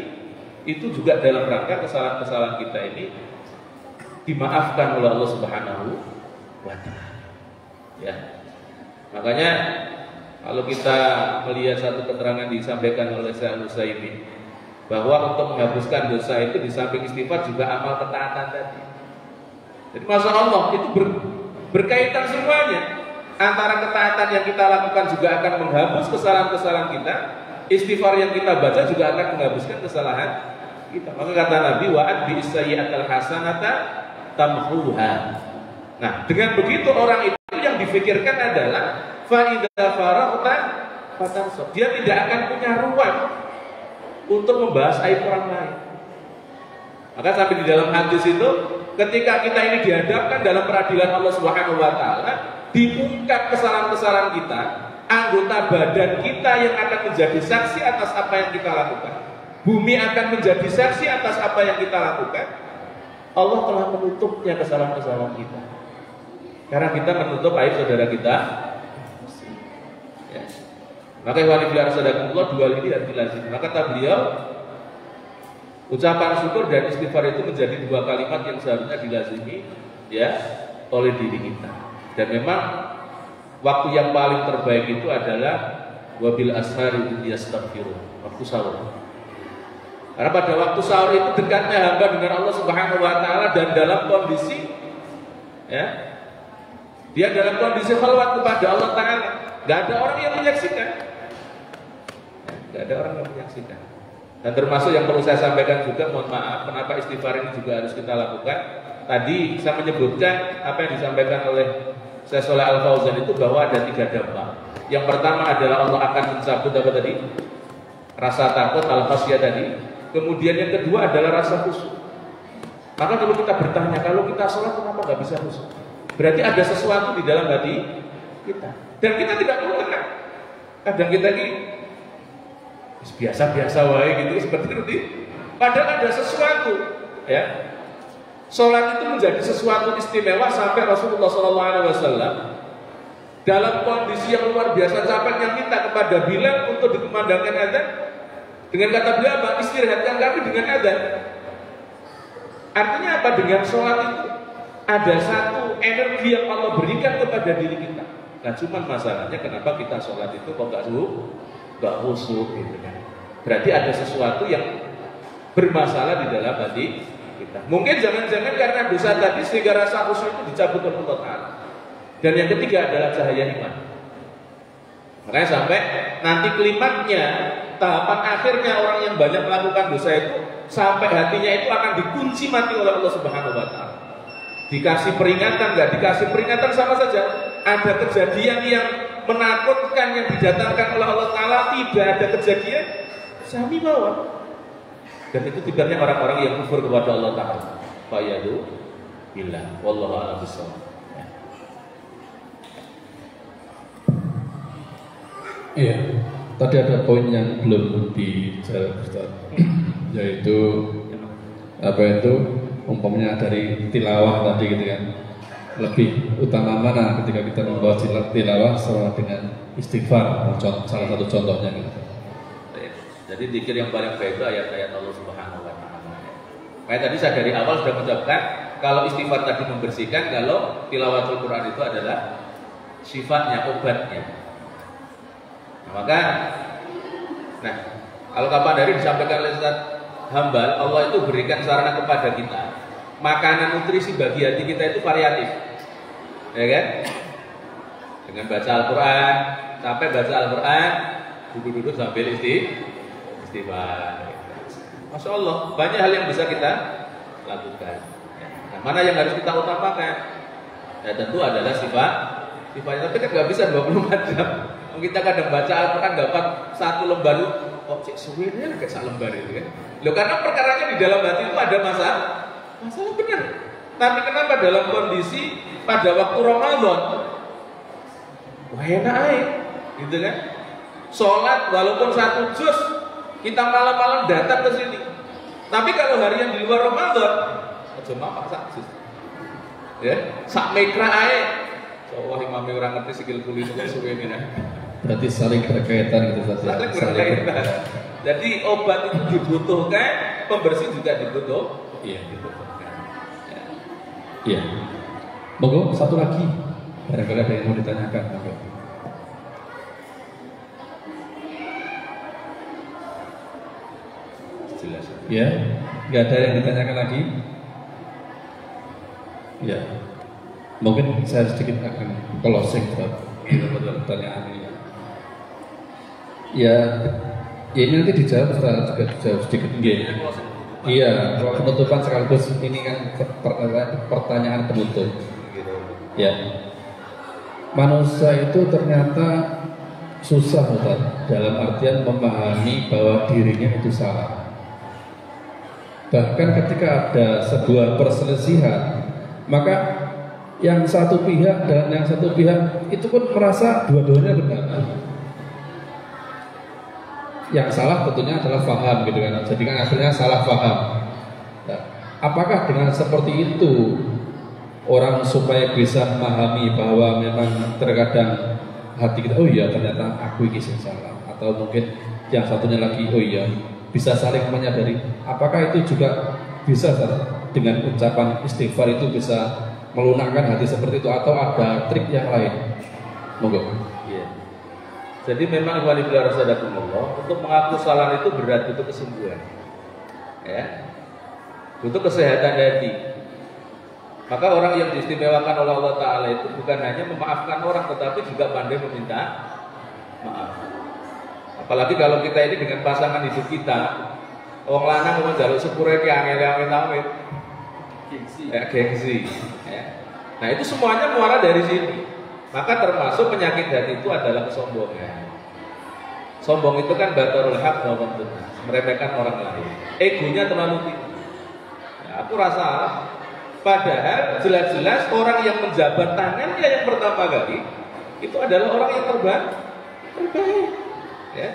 C: itu juga dalam rangka kesalahan-kesalahan kita ini dimaafkan oleh Allah Subhanahu wa Ta'ala. Ya. Makanya kalau kita melihat satu keterangan disampaikan oleh Syekh Al-Utsaimin bahwa untuk menghapuskan dosa itu di samping istighfar juga amal ketaatan tadi. Jadi Masya Allah itu berkaitan semuanya. Antara ketaatan yang kita lakukan juga akan menghapus kesalahan-kesalahan kita. Istighfar yang kita baca juga akan menghapuskan kesalahan kita. Maka kata Nabi, wa'ad bi'isayyi'atal hasanata tamhuha. Nah, dengan begitu orang itu yang difikirkan adalah fa'idha faraghta fatansab. Dia tidak akan punya ruang untuk membahas aib orang lain. Maka sampai di dalam hadis itu, ketika kita ini dihadapkan dalam peradilan Allah Subhanahu wa taala, diungkap kesalahan-kesalahan kita, anggota badan kita yang akan menjadi saksi atas apa yang kita lakukan. Bumi akan menjadi saksi atas apa yang kita lakukan. Allah telah menutupnya kesalahan-kesalahan kita. Karena kita menutup aib saudara kita. Ya. Maka wanita sadaqatullah dua ini harus dilazim. Maka kata beliau, ucapan syukur dan istighfar itu menjadi dua kalimat yang seharusnya dilazimi ya oleh diri kita. Dan memang waktu yang paling terbaik itu adalah wabil ashari yastaghfirun, waktu sahur. Karena pada waktu sahur itu dekatnya hamba dengan Allah Subhanahu wa taala dan dalam kondisi ya, dia dalam kondisi khalwat kepada Allah taala. Enggak ada orang yang menyaksikan. Enggak ada orang yang menyaksikan. Dan termasuk yang perlu saya sampaikan juga, mohon maaf, kenapa istighfar ini juga harus kita lakukan. Tadi saya menyebutkan apa yang disampaikan oleh Syekh Shalih Al Fauzan itu bahwa ada 3 dampak. Yang pertama adalah Allah akan mencabut apa tadi? Rasa takut, al-khasyah tadi. Kemudian yang kedua adalah rasa khusyuk. Maka kalau kita bertanya, kalau kita sholat kenapa nggak bisa khusyuk? Berarti ada sesuatu di dalam hati kita. Dan kita tidak perlu tenang. Kadang kita ini biasa-biasa wae gitu seperti itu. Padahal ada sesuatu, ya. Sholat itu menjadi sesuatu istimewa sampai Rasulullah SAW dalam kondisi yang luar biasa capeknya minta kepada Bilal untuk dikumandangkan azan dengan kata beliau apa? Istirahatkan kami dengan azan. Artinya apa? Dengan sholat itu ada satu energi yang Allah berikan kepada diri kita. Nah, cuman masalahnya kenapa kita sholat itu kok nggak khusyuk gitu kan? Berarti ada sesuatu yang bermasalah di dalam hati kita. Mungkin jangan-jangan karena dosa tadi sehingga rasa khusyuk itu dicabut oleh Allah Ta'ala. Dan yang ketiga adalah cahaya iman. Makanya sampai nanti klimaknya, tahapan akhirnya orang yang banyak melakukan dosa itu sampai hatinya itu akan dikunci mati oleh Allah Subhanahu wa taala. Dikasih peringatan, nggak dikasih peringatan sama saja. Ada kejadian yang menakutkan yang didatangkan oleh Allah Ta'ala, tidak ada kejadian sami mawon. Dan itu tiba-tiba orang-orang yang kufur kepada Allah Ta'ala. Fa'yadu billah. Wallahu a'lam bishawab.
A: Iya, tadi ada poin yang belum dijawab Ustaz. Yaitu apa itu umpamanya dari tilawah tadi gitu kan. Lebih utama mana ketika kita membawa tilawah sama dengan istighfar, salah satu contohnya gitu.
C: Jadi zikir yang paling baik itu ayat-ayat Allah Subhanahu wa taala. Kayak tadi saya dari awal sudah mengucapkan kalau istighfar tadi membersihkan, kalau tilawatul Quran itu adalah sifatnya, obatnya. Nah, kalau kapan hari disampaikan oleh Ustaz Hambal, Allah itu berikan sarana kepada kita. Makanan nutrisi bagi hati kita itu variatif, ya kan? Dengan baca Al-Quran, sampai baca Al-Quran, duduk-duduk sambil istighfar. Masya Allah, banyak hal yang bisa kita lakukan. Nah, mana yang harus kita utamakan? Ya tentu adalah sifatnya, tapi kan nggak bisa 24 jam. Kita kadang baca Al-Quran dapat 1 lembar, kok cek suwirnya kayak 1 lembar itu kan? Loh, karena perkaranya di dalam hati itu ada masalah benar. Tapi kenapa dalam kondisi pada waktu Ramadan, wah enak aja, gitu kan? Sholat walaupun 1 juz, kita malam-malam datang ke sini. Tapi kalau hari yang di luar Ramadan, aja mapak sak juz, ya, sak mekra aja. Wah, imamnya orang ngerti sikil kuli itu suwe ini ya.
A: Berarti saling berkaitan gitu saja.
C: Saling berkaitan. Jadi obat itu dibutuhkan, pembersih juga dibutuhkan.
A: Iya, dibutuhkan. Iya. Monggo satu lagi. Barangkali ada yang mau ditanyakan.
C: Jelas.
A: Ya, nggak ada yang ditanyakan lagi. Ya, mungkin saya sedikit akan closing pertanyaan ini. Ya, ini nanti dijawab setelah juga dijawab sedikit. Iya, penutupan sekaligus ini kan pertanyaan penutup. Ya, manusia itu ternyata susah Ustaz, dalam artian memahami bahwa dirinya itu salah. Bahkan ketika ada sebuah perselisihan, maka yang satu pihak dan yang satu pihak itu pun merasa dua-duanya benar. Yang salah tentunya adalah faham gitu kan. Jadi kan akhirnya salah faham. Nah, apakah dengan seperti itu orang supaya bisa memahami bahwa memang terkadang hati kita, oh iya ternyata aku ini yang salah, atau mungkin yang satunya lagi, oh iya, bisa saling menyadari. Apakah itu juga bisa dengan ucapan istighfar itu bisa melunakkan hati seperti itu, atau ada trik yang lain? Monggo.
C: Iya. Jadi memang walillah rasadakumullah, untuk mengaku salah itu berat, butuh kesembuhan. Ya. Butuh kesehatan hati. Maka orang yang diistimewakan oleh Allah Ta'ala itu bukan hanya memaafkan orang, tetapi juga pandai meminta maaf. Apalagi kalau kita ini dengan pasangan hidup kita, wong lanang mau jaluk sepure ki angel-angel gengsi. Ya. Nah itu semuanya muara dari sini. Maka termasuk penyakit hati itu adalah kesombongan. Sombong itu kan batarul haq wa ghamdun, meremehkan orang lain. Egonya terlalu tinggi. Ya, aku rasa padahal jelas-jelas orang yang menjabat tangannya yang pertama kali itu adalah orang yang terbaik. Ya.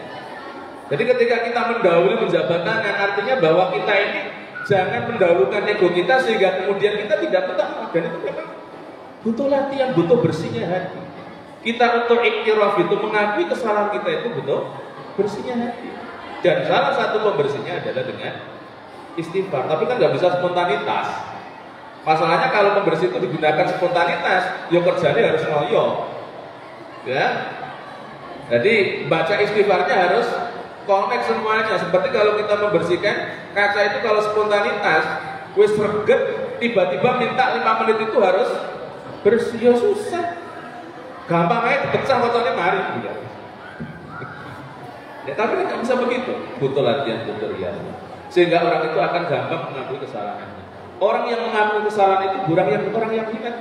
C: Jadi ketika kita mendahului menjabat tangan, artinya bahwa kita ini jangan mendahulukan ego kita sehingga kemudian kita tidak pertama. Dan itu memang butuh latihan, butuh bersihnya hati. Kita untuk iktiraf itu mengakui kesalahan kita itu butuh bersihnya hati. Dan salah satu pembersihnya adalah dengan istighfar. Tapi kan nggak bisa spontanitas. Masalahnya kalau pembersih itu digunakan spontanitas, ya kerjanya harus ngoyo. Ya. Jadi baca istighfarnya harus connect semuanya. Seperti kalau kita membersihkan kaca itu, kalau spontanitas, wis reget, tiba-tiba minta 5 menit itu harus bersih, ya susah. Gampang aja dipecah kocoknya mari. Ya, tapi kan nggak bisa begitu. Butuh latihan, butuh rias. Sehingga orang itu akan gampang mengakui kesalahannya. Orang yang mengakui kesalahan itu orang yang ingat.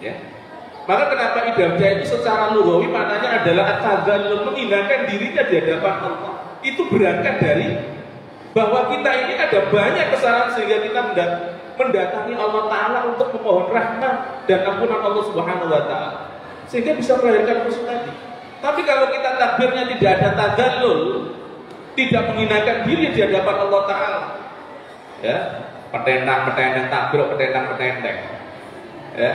C: Ya. Maka kenapa idamnya itu secara lughawi maknanya adalah at-tadzallul, menghinakan dirinya di hadapan Allah. Itu berangkat dari bahwa kita ini ada banyak kesalahan sehingga kita mendatangi Allah Ta'ala untuk memohon rahmat dan ampunan Allah Subhanahu Wa Ta'ala, sehingga bisa melahirkan khusyuk tadi. Tapi kalau kita takbirnya tidak ada tadzallul, tidak menghinakan diri di hadapan Allah Ta'ala, ya, petendang takbir, petendang, ya,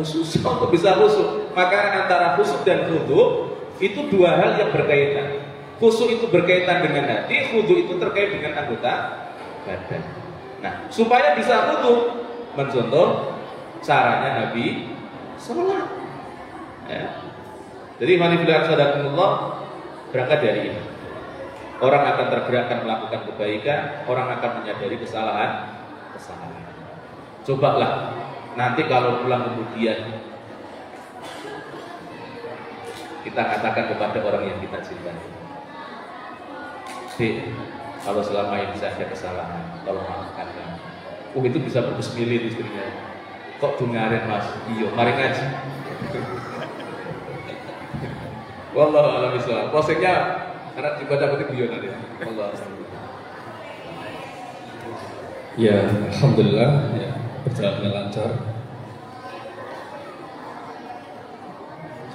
C: susah untuk bisa khusyuk. Maka antara khusyuk dan khudu itu dua hal yang berkaitan. Khusyuk itu berkaitan dengan hati, khudu itu terkait dengan anggota badan. Nah, supaya bisa khudu, mencontoh caranya Nabi sholat. Ya. Jadi manifillah sadakumullah berangkat dari ini. Orang akan tergerakkan melakukan kebaikan, orang akan menyadari kesalahan. Cobalah nanti kalau pulang kemudian kita katakan kepada orang yang kita cintai, kalau selama ini saya ada kesalahan, tolong maafkan kami. Itu bisa berbesmilin istrinya. Kok dengarin mas? Iya, mari ngaji. Wallahu a'lam bishawab. Prosesnya karena dibaca putih guyon ada. Wallahu a'lam.
A: Ya, alhamdulillah ya, berjalan dengan lancar.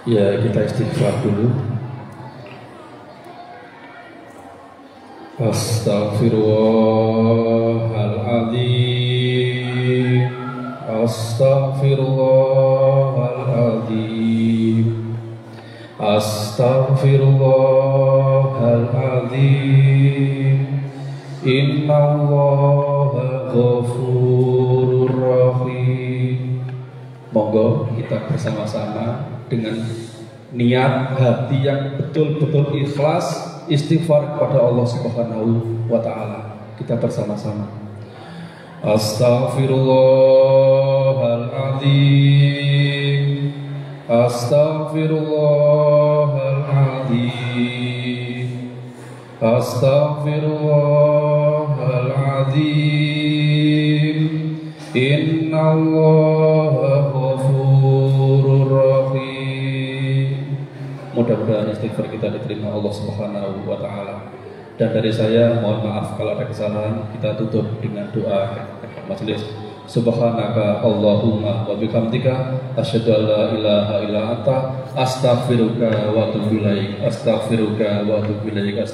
A: Ya, kita istighfar dulu. Astaghfirullahaladzim, astaghfirullahaladzim, astaghfirullahaladzim. Innallaha ghafurur rahim. Monggo kita bersama-sama dengan niat hati yang betul-betul ikhlas istighfar kepada Allah Subhanahu wa taala. Kita bersama-sama. Astaghfirullahaladzim, astaghfirullahaladzim, astaghfirullahaladzim. Innallaha ghafurur rahim. Mudah-mudahan istighfar kita diterima Allah Subhanahu wa taala. Dan dari saya mohon maaf kalau ada kesalahan. Kita tutup dengan doa majelis. Subhanaka Allahumma wa bihamdika asyhadu an la ilaha illa anta astaghfiruka wa atubu ilaik. Astaghfiruka wa atubu ilaik.